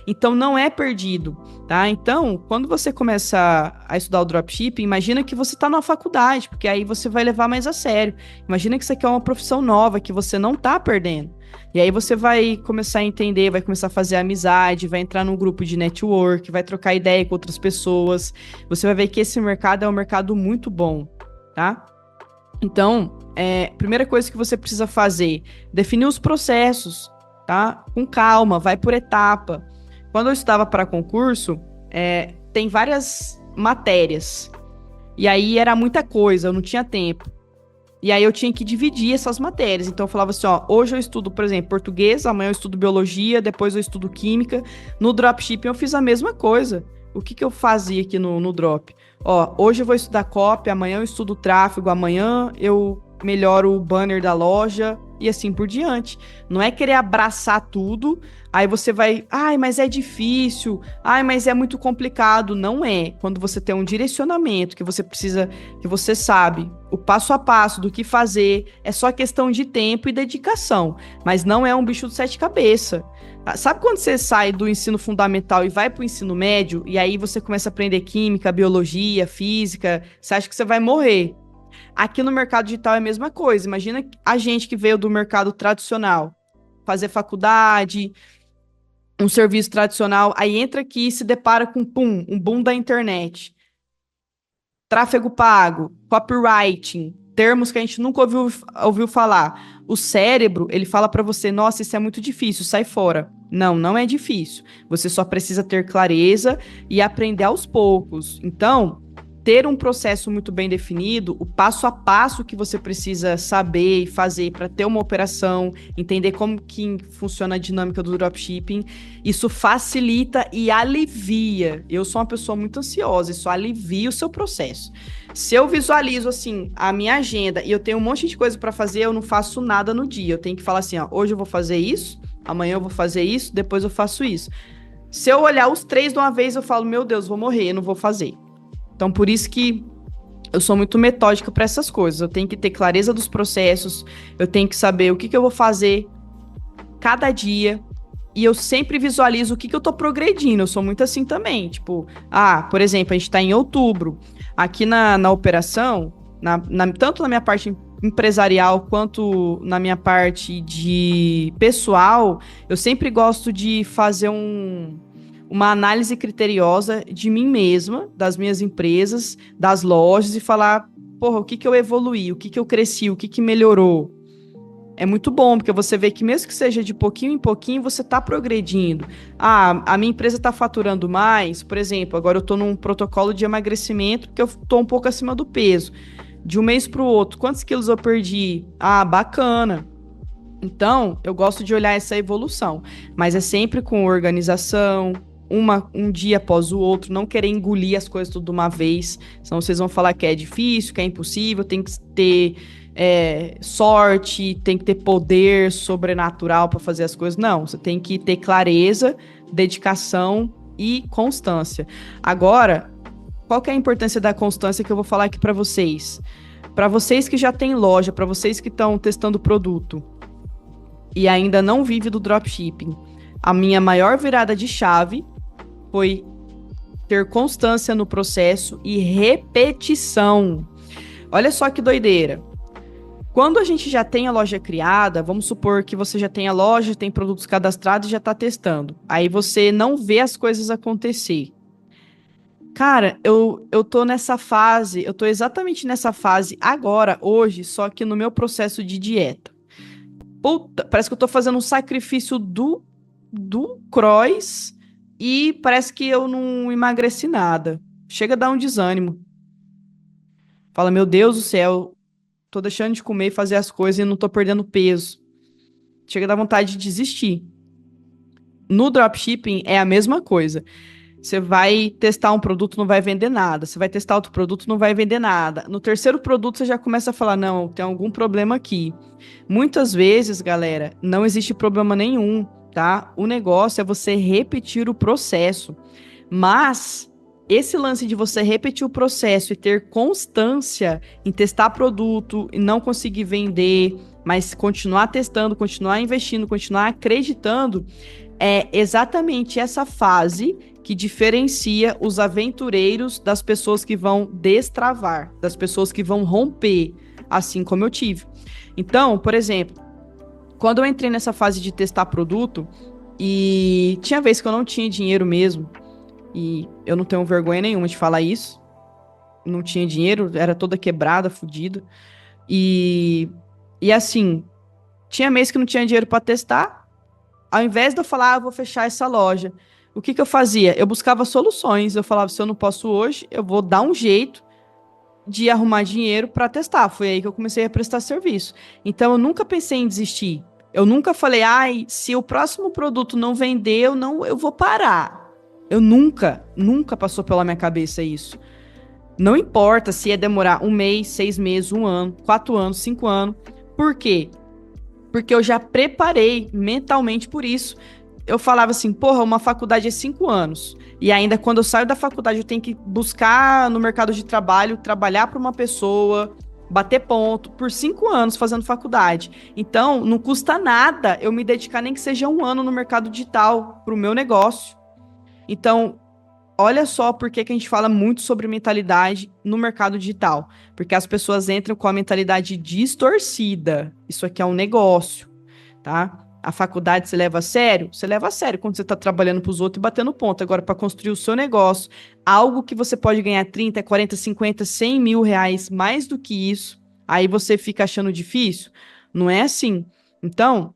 Então, não é perdido, tá? Então, quando você começa a estudar o dropshipping, imagina que você tá numa faculdade, porque aí você vai levar mais a sério. Imagina que isso aqui é uma profissão nova, que você não tá perdendo. E aí você vai começar a entender, vai começar a fazer amizade, vai entrar num grupo de network, vai trocar ideia com outras pessoas. Você vai ver que esse mercado é um mercado muito bom, tá? Então, primeira coisa que você precisa fazer, definir os processos, tá? Com calma, vai por etapa. Quando eu estudava para concurso, tem várias matérias. E aí era muita coisa, eu não tinha tempo. E aí eu tinha que dividir essas matérias. Então eu falava assim, hoje eu estudo, por exemplo, português, amanhã eu estudo biologia, depois eu estudo química. No dropshipping eu fiz a mesma coisa. O que eu fazia aqui no drop? Hoje eu vou estudar copy, amanhã eu estudo tráfego, amanhã eu melhoro o banner da loja e assim por diante. Não é querer abraçar tudo, aí você vai, mas é difícil, mas é muito complicado. Não é. Quando você tem um direcionamento, que você sabe o passo a passo do que fazer, é só questão de tempo e dedicação, mas não é um bicho de 7 cabeças. Sabe quando você sai do ensino fundamental e vai para o ensino médio, e aí você começa a aprender química, biologia, física, você acha que você vai morrer? Aqui no mercado digital é a mesma coisa. Imagina a gente que veio do mercado tradicional, fazer faculdade, um serviço tradicional, aí entra aqui e se depara com, um boom da internet. Tráfego pago, copywriting, termos que a gente nunca ouviu falar. O cérebro, ele fala para você, nossa, isso é muito difícil, sai fora. Não é difícil. Você só precisa ter clareza e aprender aos poucos. Então, ter um processo muito bem definido, o passo a passo que você precisa saber e fazer para ter uma operação, entender como que funciona a dinâmica do dropshipping, isso facilita e alivia. Eu sou uma pessoa muito ansiosa, isso alivia o seu processo. Se eu visualizo, assim, a minha agenda e eu tenho um monte de coisa para fazer, eu não faço nada no dia. Eu tenho que falar assim, hoje eu vou fazer isso, amanhã eu vou fazer isso, depois eu faço isso. Se eu olhar os 3 de uma vez, eu falo, meu Deus, vou morrer, eu não vou fazer. Então, por isso que eu sou muito metódica para essas coisas. Eu tenho que ter clareza dos processos, eu tenho que saber o que que eu vou fazer cada dia. E eu sempre visualizo o que que eu tô progredindo. Eu sou muito assim também. Tipo, por exemplo, a gente tá em outubro. Aqui na operação, tanto na minha parte empresarial quanto na minha parte de pessoal, eu sempre gosto de fazer uma análise criteriosa de mim mesma, das minhas empresas, das lojas e falar, porra, o que que eu evoluí, o que que eu cresci, o que que melhorou. É muito bom, porque você vê que mesmo que seja de pouquinho em pouquinho, você está progredindo. A minha empresa está faturando mais, por exemplo, agora eu estou num protocolo de emagrecimento, porque eu estou um pouco acima do peso. De um mês para o outro, quantos quilos eu perdi? Bacana. Então, eu gosto de olhar essa evolução, mas é sempre com organização, um dia após o outro, não querer engolir as coisas tudo de uma vez, senão vocês vão falar que é difícil, que é impossível, tem que ter sorte, tem que ter poder sobrenatural para fazer as coisas. Não, você tem que ter clareza, dedicação e constância. Agora, qual que é a importância da constância que eu vou falar aqui para vocês? Para vocês que já têm loja, para vocês que estão testando produto e ainda não vive do dropshipping, a minha maior virada de chave foi ter constância no processo e repetição. Olha só que doideira. Quando a gente já tem a loja criada, vamos supor que você já tem a loja, tem produtos cadastrados e já está testando. Aí você não vê as coisas acontecer. Cara, eu tô nessa fase, eu tô exatamente nessa fase agora, hoje, só que no meu processo de dieta. Puta, parece que eu tô fazendo um sacrifício do cross e parece que eu não emagreci nada. Chega a dar um desânimo. Fala, meu Deus do céu, tô deixando de comer e fazer as coisas e não tô perdendo peso. Chega a dar vontade de desistir. No dropshipping é a mesma coisa. Você vai testar um produto, não vai vender nada. Você vai testar outro produto, não vai vender nada. No terceiro produto, você já começa a falar, não, tem algum problema aqui. Muitas vezes, galera, não existe problema nenhum, tá? O negócio é você repetir o processo. Mas esse lance de você repetir o processo e ter constância em testar produto e não conseguir vender, mas continuar testando, continuar investindo, continuar acreditando, é exatamente essa fase que diferencia os aventureiros das pessoas que vão destravar, das pessoas que vão romper, assim como eu tive. Então, por exemplo, quando eu entrei nessa fase de testar produto, e tinha vez que eu não tinha dinheiro mesmo, e eu não tenho vergonha nenhuma de falar isso, não tinha dinheiro, era toda quebrada, fodida, e assim, tinha mês que não tinha dinheiro para testar. Ao invés de eu falar, vou fechar essa loja, o que eu fazia? Eu buscava soluções. Eu falava, se eu não posso hoje, eu vou dar um jeito de arrumar dinheiro para testar. Foi aí que eu comecei a prestar serviço. Então, eu nunca pensei em desistir. Eu nunca falei, se o próximo produto não vender, eu vou parar. Eu nunca passou pela minha cabeça isso. Não importa se é demorar 1 mês, 6 meses, 1 ano, 4 anos, 5 anos. Por quê? Porque eu já preparei mentalmente por isso. Eu falava assim, porra, uma faculdade é 5 anos. E ainda quando eu saio da faculdade, eu tenho que buscar no mercado de trabalho, trabalhar para uma pessoa, bater ponto, por 5 anos fazendo faculdade. Então, não custa nada eu me dedicar nem que seja 1 ano no mercado digital, para o meu negócio. Então, olha só por que a gente fala muito sobre mentalidade no mercado digital. Porque as pessoas entram com a mentalidade distorcida. Isso aqui é um negócio, tá? A faculdade você leva a sério? Você leva a sério quando você está trabalhando para os outros e batendo ponto. Agora, para construir o seu negócio, algo que você pode ganhar 30, 40, 50, 100 mil reais, mais do que isso, aí você fica achando difícil? Não é assim. Então,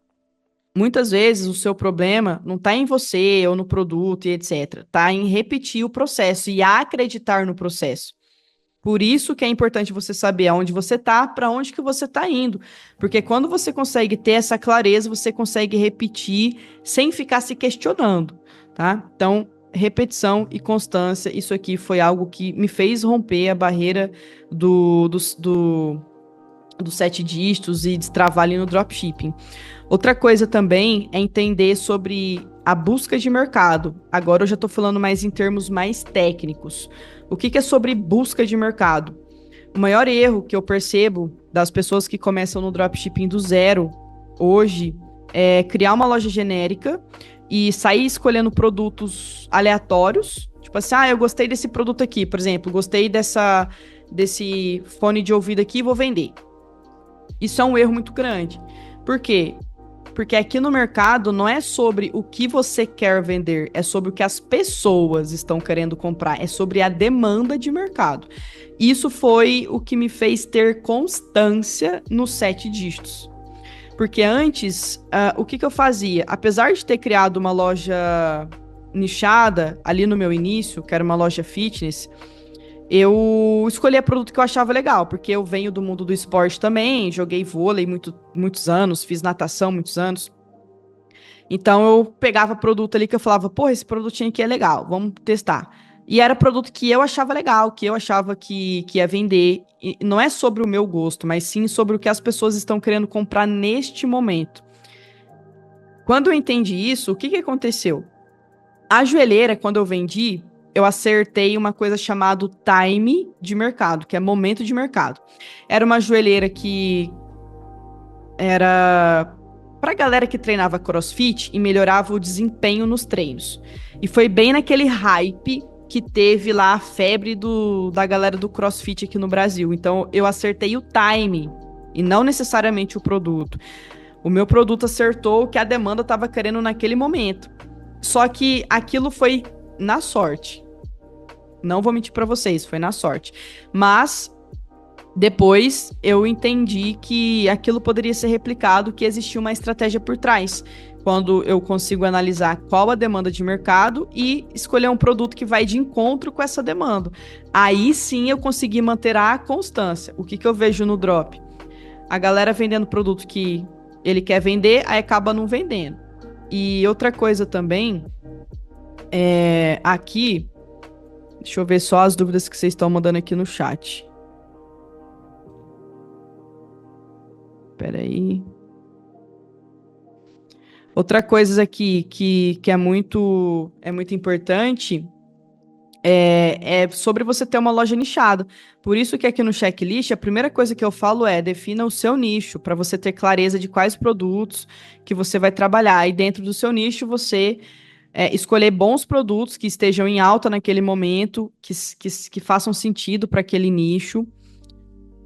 muitas vezes o seu problema não está em você ou no produto e etc. Está em repetir o processo e acreditar no processo. Por isso que é importante você saber aonde você está, para onde que você está indo. Porque quando você consegue ter essa clareza, você consegue repetir sem ficar se questionando, tá? Então, repetição e constância, isso aqui foi algo que me fez romper a barreira dos 7 dígitos e destravar ali no dropshipping. Outra coisa também é entender sobre a busca de mercado. Agora eu já estou falando mais em termos mais técnicos. O que é sobre busca de mercado? O maior erro que eu percebo das pessoas que começam no dropshipping do zero hoje é criar uma loja genérica e sair escolhendo produtos aleatórios. Tipo assim, eu gostei desse produto aqui, por exemplo, gostei desse fone de ouvido aqui e vou vender. Isso é um erro muito grande. Por quê? Porque aqui no mercado não é sobre o que você quer vender, é sobre o que as pessoas estão querendo comprar, é sobre a demanda de mercado. Isso foi o que me fez ter constância nos 7 dígitos. Porque antes, o que eu fazia? Apesar de ter criado uma loja nichada ali no meu início, que era uma loja fitness, eu escolhia produto que eu achava legal, porque eu venho do mundo do esporte também, joguei vôlei muitos anos, fiz natação muitos anos. Então eu pegava produto ali que eu falava, pô, esse produtinho aqui é legal, vamos testar. E era produto que eu achava legal, que eu achava que ia vender. E não é sobre o meu gosto, mas sim sobre o que as pessoas estão querendo comprar neste momento. Quando eu entendi isso, o que aconteceu? A joelheira, quando eu vendi, eu acertei uma coisa chamada time de mercado, que é momento de mercado. Era uma joelheira que era para galera que treinava CrossFit e melhorava o desempenho nos treinos. E foi bem naquele hype que teve lá a febre da galera do CrossFit aqui no Brasil. Então, eu acertei o time e não necessariamente o produto. O meu produto acertou o que a demanda estava querendo naquele momento. Só que aquilo foi na sorte. Não vou mentir para vocês, foi na sorte. Mas depois eu entendi que aquilo poderia ser replicado, que existia uma estratégia por trás. Quando eu consigo analisar qual a demanda de mercado e escolher um produto que vai de encontro com essa demanda. Aí sim eu consegui manter a constância. O que eu vejo no drop? A galera vendendo produto que ele quer vender, aí acaba não vendendo. E outra coisa também, aqui, deixa eu ver só as dúvidas que vocês estão mandando aqui no chat. Espera aí. Outra coisa aqui que é muito importante é sobre você ter uma loja nichada. Por isso que aqui no checklist, a primeira coisa que eu falo é defina o seu nicho, para você ter clareza de quais produtos que você vai trabalhar. E dentro do seu nicho, você escolher bons produtos que estejam em alta naquele momento, que façam sentido para aquele nicho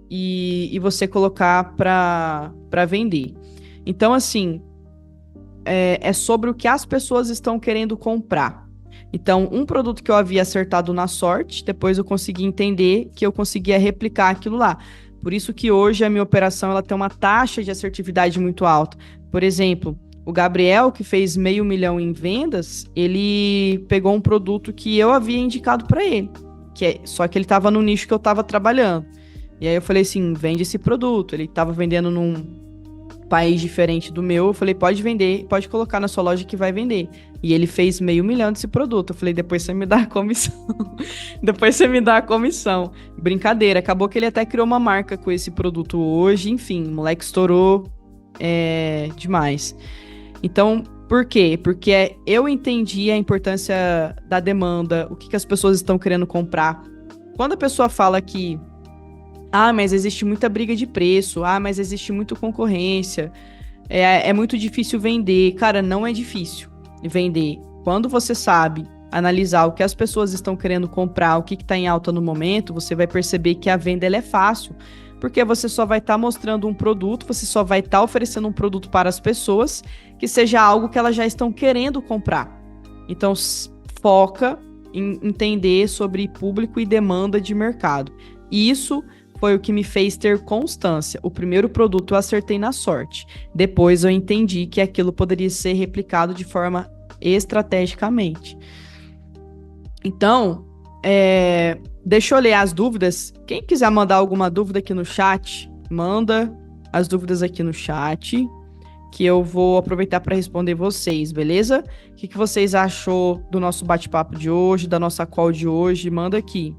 e você colocar para vender. Então, assim, é sobre o que as pessoas estão querendo comprar. Então, um produto que eu havia acertado na sorte, depois eu consegui entender que eu conseguia replicar aquilo lá. Por isso que hoje a minha operação ela tem uma taxa de assertividade muito alta. Por exemplo, o Gabriel, que fez 500 mil em vendas, ele pegou um produto que eu havia indicado para ele, só que ele estava no nicho que eu estava trabalhando. E aí eu falei assim, vende esse produto. Ele estava vendendo num país diferente do meu, eu falei, pode vender, pode colocar na sua loja que vai vender. E ele fez 500 mil desse produto. Eu falei, depois você me dá a comissão. Depois você me dá a comissão. Brincadeira, acabou que ele até criou uma marca com esse produto hoje, enfim, o moleque estourou demais. Então, por quê? Porque eu entendi a importância da demanda, o que as pessoas estão querendo comprar. Quando a pessoa fala que mas existe muita briga de preço, mas existe muita concorrência, é muito difícil vender. Cara, não é difícil vender. Quando você sabe analisar o que as pessoas estão querendo comprar, o que está em alta no momento, você vai perceber que a venda ela é fácil, porque você só vai estar mostrando um produto, você só vai estar oferecendo um produto para as pessoas que seja algo que elas já estão querendo comprar. Então, foca em entender sobre público e demanda de mercado. E isso foi o que me fez ter constância. O primeiro produto eu acertei na sorte. Depois eu entendi que aquilo poderia ser replicado de forma estrategicamente. Então, deixa eu ler as dúvidas. Quem quiser mandar alguma dúvida aqui no chat, manda as dúvidas aqui no chat, que eu vou aproveitar para responder vocês, beleza? O que vocês achou do nosso bate-papo de hoje, da nossa call de hoje? Manda aqui.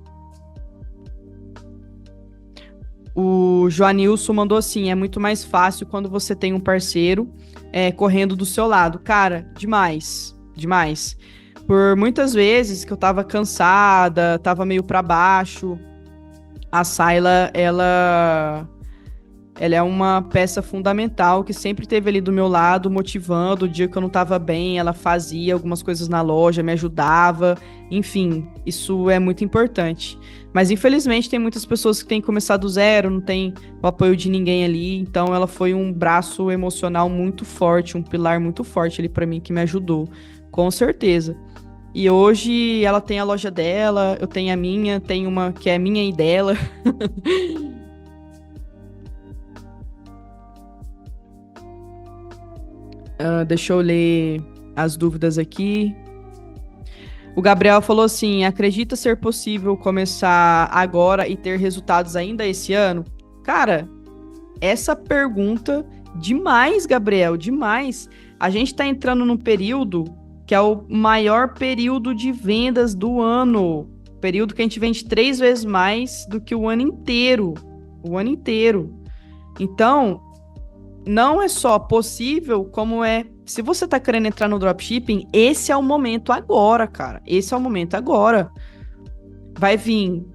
O Joanilson mandou assim, é muito mais fácil quando você tem um parceiro correndo do seu lado. Cara, demais, demais. Por muitas vezes que eu tava cansada, tava meio pra baixo, A Sayla, ela é uma peça fundamental que sempre esteve ali do meu lado, motivando. O dia que eu não estava bem, ela fazia algumas coisas na loja, me ajudava. Enfim, isso é muito importante. Mas infelizmente tem muitas pessoas que têm que começar do zero, não tem o apoio de ninguém ali. Então ela foi um braço emocional muito forte, um pilar muito forte ali para mim que me ajudou, com certeza. E hoje ela tem a loja dela, eu tenho a minha, tem uma que é minha e dela. Deixa eu ler as dúvidas aqui. O Gabriel falou assim: acredita ser possível começar agora e ter resultados ainda esse ano? Cara, essa pergunta, demais, Gabriel, demais. A gente tá entrando num período que é o maior período de vendas do ano. Período que a gente vende 3 vezes mais do que o ano inteiro. O ano inteiro. Então, não é só possível, como é. Se você tá querendo entrar no dropshipping, esse é o momento agora, cara. Esse é o momento agora. Vai vir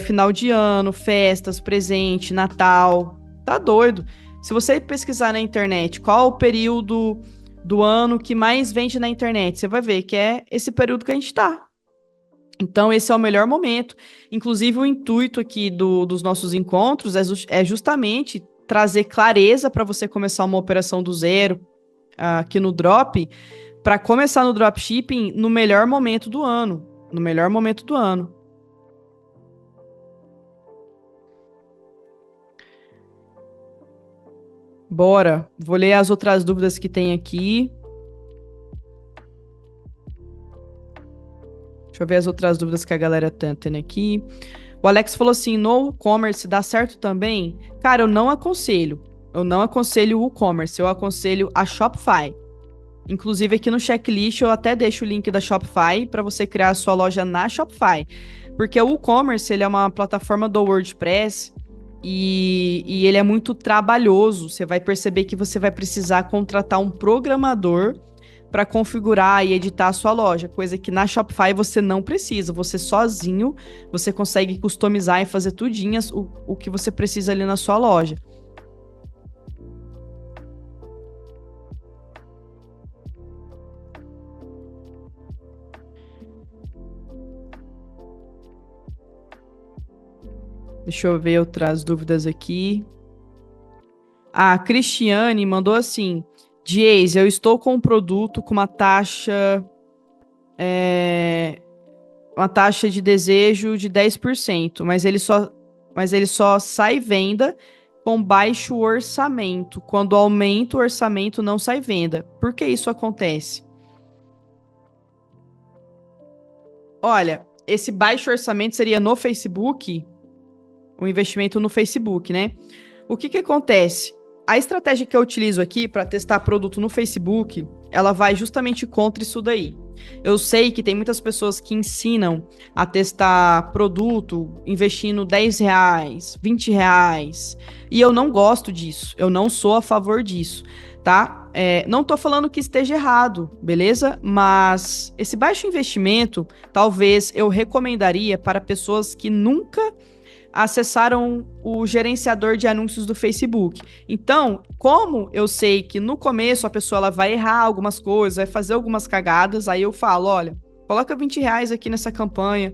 final de ano, festas, presente, Natal. Tá doido. Se você pesquisar na internet qual o período do ano que mais vende na internet, você vai ver que é esse período que a gente tá. Então, esse é o melhor momento. Inclusive, o intuito aqui dos nossos encontros é justamente trazer clareza para você começar uma operação do zero aqui no Drop, para começar no dropshipping no melhor momento do ano. No melhor momento do ano. Bora. Vou ler as outras dúvidas que tem aqui. Deixa eu ver as outras dúvidas que a galera tá tendo aqui. O Alex falou assim: no e-commerce dá certo também? Cara, eu não aconselho. Eu não aconselho o e-commerce, eu aconselho a Shopify. Inclusive aqui no checklist eu até deixo o link da Shopify para você criar a sua loja na Shopify. Porque o e-commerce, ele é uma plataforma do WordPress e ele é muito trabalhoso. Você vai perceber que você vai precisar contratar um programador para configurar e editar a sua loja, coisa que na Shopify você não precisa. Você sozinho, você consegue customizar e fazer tudinhas o que você precisa ali na sua loja. Deixa eu ver outras dúvidas aqui. A Cristiane mandou assim: Diez, eu estou com um produto com uma taxa de desejo de 10%, mas ele só sai venda com baixo orçamento. Quando aumenta o orçamento, não sai venda. Por que isso acontece? Olha, esse baixo orçamento seria no Facebook, o investimento no Facebook, né? O que acontece? A estratégia que eu utilizo aqui para testar produto no Facebook, ela vai justamente contra isso daí. Eu sei que tem muitas pessoas que ensinam a testar produto investindo R$10, R$20, e eu não gosto disso, eu não sou a favor disso, tá? Não tô falando que esteja errado, beleza? Mas esse baixo investimento, talvez eu recomendaria para pessoas que nunca acessaram o gerenciador de anúncios do Facebook. Então, como eu sei que no começo a pessoa ela vai errar algumas coisas, vai fazer algumas cagadas, aí eu falo, olha, coloca R$20 aqui nessa campanha,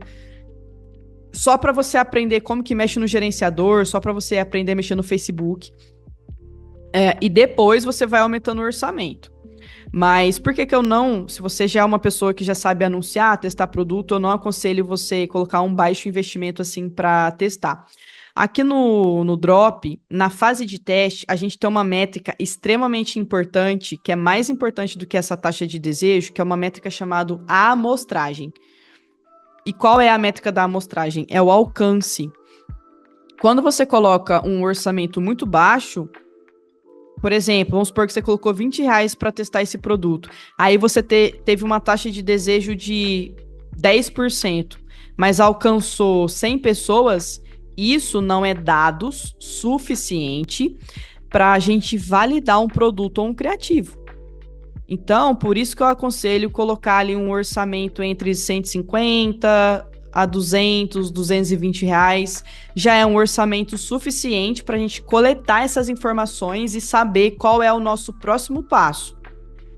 só para você aprender como que mexe no gerenciador, só para você aprender a mexer no Facebook. E depois você vai aumentando o orçamento. Mas por que eu não, se você já é uma pessoa que já sabe anunciar, testar produto, eu não aconselho você colocar um baixo investimento assim para testar. Aqui no Drop, na fase de teste, a gente tem uma métrica extremamente importante, que é mais importante do que essa taxa de desejo, que é uma métrica chamada amostragem. E qual é a métrica da amostragem? É o alcance. Quando você coloca um orçamento muito baixo, por exemplo, vamos supor que você colocou R$20 para testar esse produto. Aí você teve uma taxa de desejo de 10%, mas alcançou 100 pessoas. Isso não é dados suficiente para a gente validar um produto ou um criativo. Então, por isso que eu aconselho colocar ali um orçamento entre 150 a 200, R$ 220, já é um orçamento suficiente para a gente coletar essas informações e saber qual é o nosso próximo passo.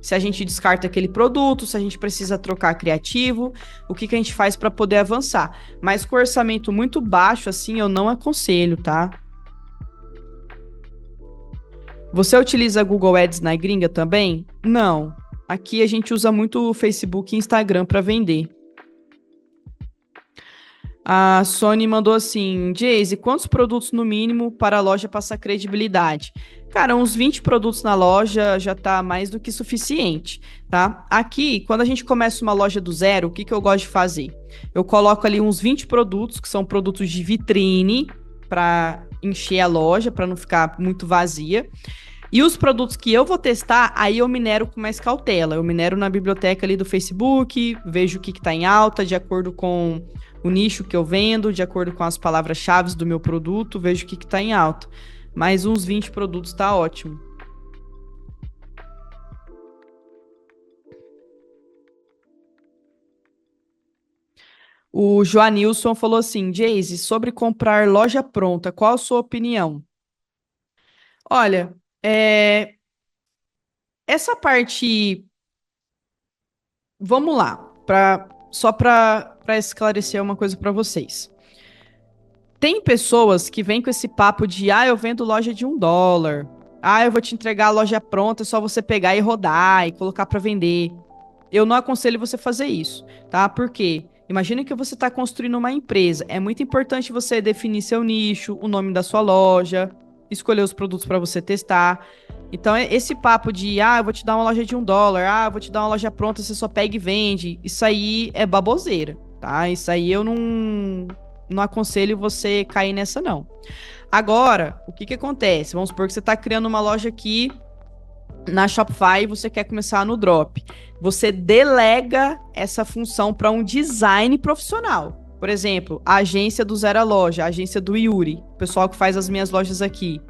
Se a gente descarta aquele produto, se a gente precisa trocar criativo, o que a gente faz para poder avançar. Mas com orçamento muito baixo, assim, eu não aconselho, tá? Você utiliza Google Ads na gringa também? Não. Aqui a gente usa muito o Facebook e Instagram para vender. A Sony mandou assim: Jayce, quantos produtos no mínimo para a loja passar credibilidade? Cara, uns 20 produtos na loja já tá mais do que suficiente, tá? Aqui, quando a gente começa uma loja do zero, o que eu gosto de fazer? Eu coloco ali uns 20 produtos, que são produtos de vitrine, para encher a loja, para não ficar muito vazia. E os produtos que eu vou testar, aí eu minero com mais cautela. Eu minero na biblioteca ali do Facebook, vejo o que tá em alta, de acordo com o nicho que eu vendo, de acordo com as palavras-chave do meu produto, vejo o que tá em alta. Mas uns 20 produtos tá ótimo. O Joanilson falou assim: Jayce, sobre comprar loja pronta, qual a sua opinião? Olha, essa parte. Vamos lá, só para esclarecer uma coisa para vocês. Tem pessoas que vêm com esse papo de, eu vendo loja de $1. Eu vou te entregar a loja pronta, é só você pegar e rodar e colocar para vender. Eu não aconselho você fazer isso, tá? Por quê? Imagina que você está construindo uma empresa. É muito importante você definir seu nicho, o nome da sua loja, escolher os produtos para você testar. Então, esse papo de, eu vou te dar uma loja de $1, eu vou te dar uma loja pronta, você só pega e vende. Isso aí é baboseira, tá? Isso aí eu não aconselho você cair nessa, não. Agora, o que acontece? Vamos supor que você está criando uma loja aqui na Shopify e você quer começar no Drop. Você delega essa função para um design profissional. Por exemplo, a agência do Zero Loja, a agência do Yuri, o pessoal que faz as minhas lojas aqui.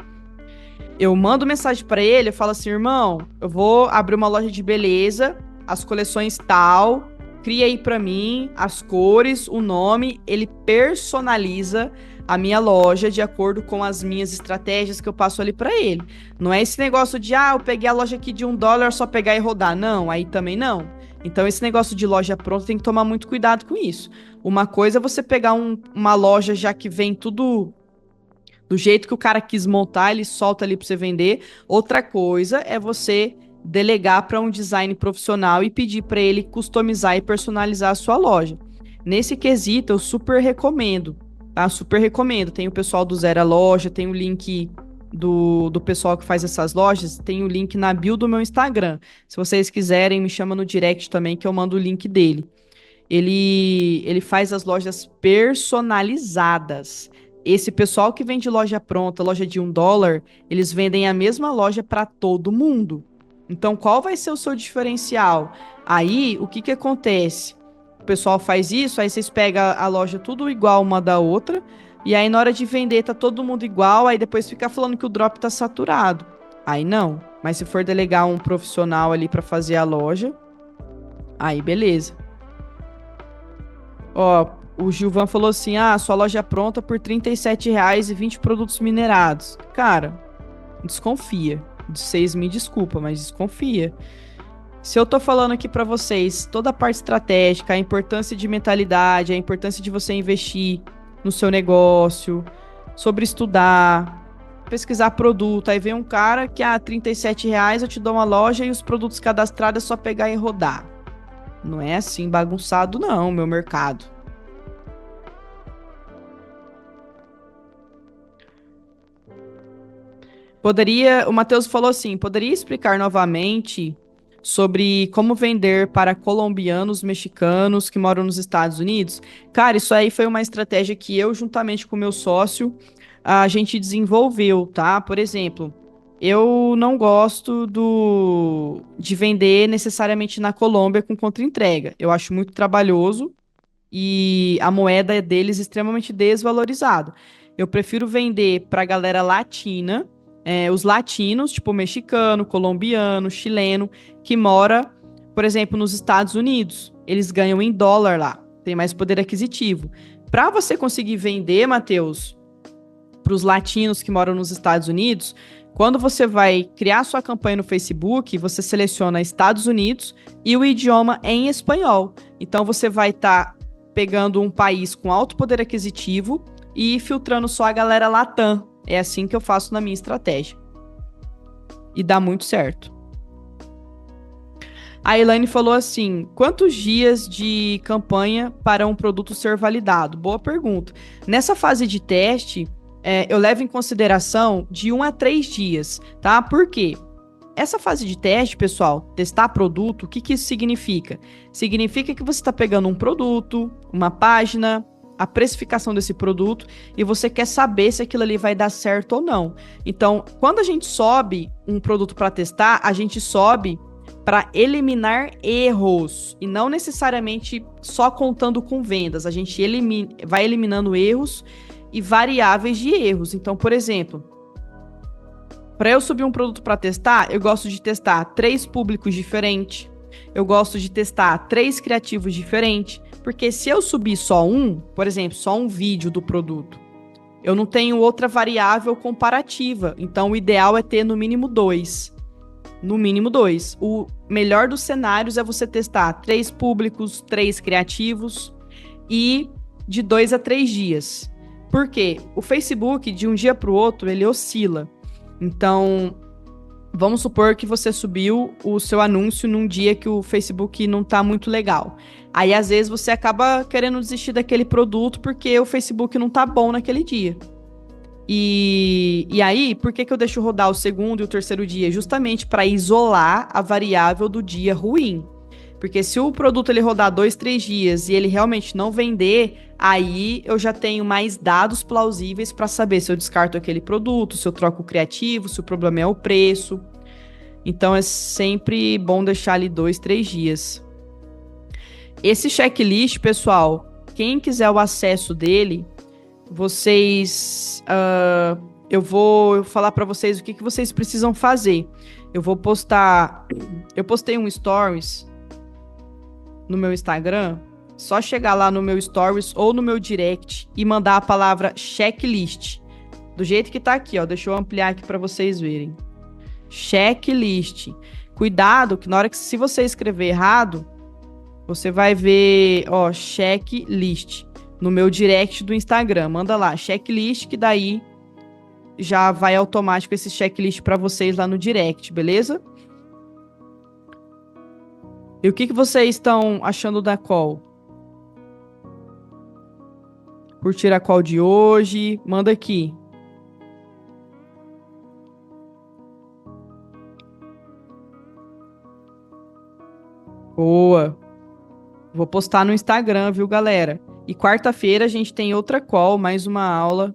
Eu mando mensagem para ele, eu falo assim, irmão, eu vou abrir uma loja de beleza, as coleções tal, cria aí para mim as cores, o nome, ele personaliza a minha loja de acordo com as minhas estratégias que eu passo ali para ele. Não é esse negócio de, eu peguei a loja aqui de $1, só pegar e rodar. Não, aí também não. Então, esse negócio de loja pronta tem que tomar muito cuidado com isso. Uma coisa é você pegar uma loja já que vem tudo do jeito que o cara quis montar, ele solta ali para você vender. Outra coisa é você delegar para um design profissional e pedir para ele customizar e personalizar a sua loja. Nesse quesito, eu super recomendo, tá? Super recomendo. Tem o pessoal do Zero Loja, tem o link do pessoal que faz essas lojas, tem o link na bio do meu Instagram. Se vocês quiserem, me chama no direct também que eu mando o link dele. Ele faz as lojas personalizadas. Esse pessoal que vende loja pronta, loja de $1, eles vendem a mesma loja para todo mundo. Então, qual vai ser o seu diferencial? Aí, o que acontece? O pessoal faz isso, aí vocês pegam a loja tudo igual uma da outra, e aí na hora de vender tá todo mundo igual, aí depois fica falando que o drop tá saturado. Aí não. Mas se for delegar um profissional ali para fazer a loja, aí beleza. Ó, o Gilvan falou assim, sua loja é pronta por R$37 e 20 produtos minerados. Cara, desconfia. Vocês me desculpa, mas desconfia. Se eu tô falando aqui pra vocês toda a parte estratégica, a importância de mentalidade, a importância de você investir no seu negócio, sobre estudar, pesquisar produto, aí vem um cara que, R$37 eu te dou uma loja e os produtos cadastrados é só pegar e rodar. Não é assim bagunçado não, meu mercado. O Matheus falou assim, poderia explicar novamente sobre como vender para colombianos, mexicanos que moram nos Estados Unidos? Cara, isso aí foi uma estratégia que eu, juntamente com o meu sócio, a gente desenvolveu, tá? Por exemplo, eu não gosto de vender necessariamente na Colômbia com contra-entrega. Eu acho muito trabalhoso e a moeda deles é extremamente desvalorizada. Eu prefiro vender para a galera latina, os latinos, tipo mexicano, colombiano, chileno, que mora, por exemplo, nos Estados Unidos. Eles ganham em dólar lá. tem mais poder aquisitivo. Para você conseguir vender, Matheus, para os latinos que moram nos Estados Unidos, quando você vai criar sua campanha no Facebook, você seleciona Estados Unidos e o idioma em espanhol. Então, você vai estar pegando um país com alto poder aquisitivo e filtrando só a galera Latam. É assim que eu faço na minha estratégia. E dá muito certo. A Elaine falou assim, quantos dias de campanha para um produto ser validado? Boa pergunta. Nessa fase de teste, eu levo em consideração de 1 a 3 dias, tá? Por quê? Essa fase de teste, pessoal, testar produto, o que que isso significa? Significa que você está pegando um produto, uma página, a precificação desse produto e você quer saber se aquilo ali vai dar certo ou não. Então, quando a gente sobe um produto para testar, a gente sobe para eliminar erros e não necessariamente só contando com vendas. A gente vai eliminando erros e variáveis de erros. Então, por exemplo, para eu subir um produto para testar, eu gosto de testar 3 públicos diferentes. Eu gosto de testar 3 criativos diferentes. Porque se eu subir só um, por exemplo, só um vídeo do produto, eu não tenho outra variável comparativa. Então, o ideal é ter no mínimo 2. No mínimo 2. O melhor dos cenários é você testar 3 públicos, 3 criativos e de 2 a 3 dias. Por quê? O Facebook, de um dia para o outro, ele oscila. Então, vamos supor que você subiu o seu anúncio num dia que o Facebook não tá muito legal. Aí, às vezes, você acaba querendo desistir daquele produto porque o Facebook não tá bom naquele dia. E aí, por que eu deixo rodar o segundo e o terceiro dia? Justamente para isolar a variável do dia ruim. Porque se o produto ele rodar 2, 3 dias e ele realmente não vender, aí eu já tenho mais dados plausíveis para saber se eu descarto aquele produto, se eu troco o criativo, se o problema é o preço. Então é sempre bom deixar ali 2, 3 dias. Esse checklist, pessoal, quem quiser o acesso dele, vocês... eu vou falar para vocês o que vocês precisam fazer. Eu vou postar... Eu postei um stories no meu Instagram, só chegar lá no meu stories ou no meu direct e mandar a palavra checklist. Do jeito que tá aqui, ó. Deixa eu ampliar aqui para vocês verem. Checklist. Cuidado que na hora que se você escrever errado, você vai ver, ó, checklist no meu direct do Instagram. Manda lá, checklist, que daí já vai automático esse checklist para vocês lá no direct, beleza? E o que vocês estão achando da call? Curtir a call de hoje? Manda aqui. Boa. Vou postar no Instagram, viu, galera? E quarta-feira a gente tem outra call, mais uma aula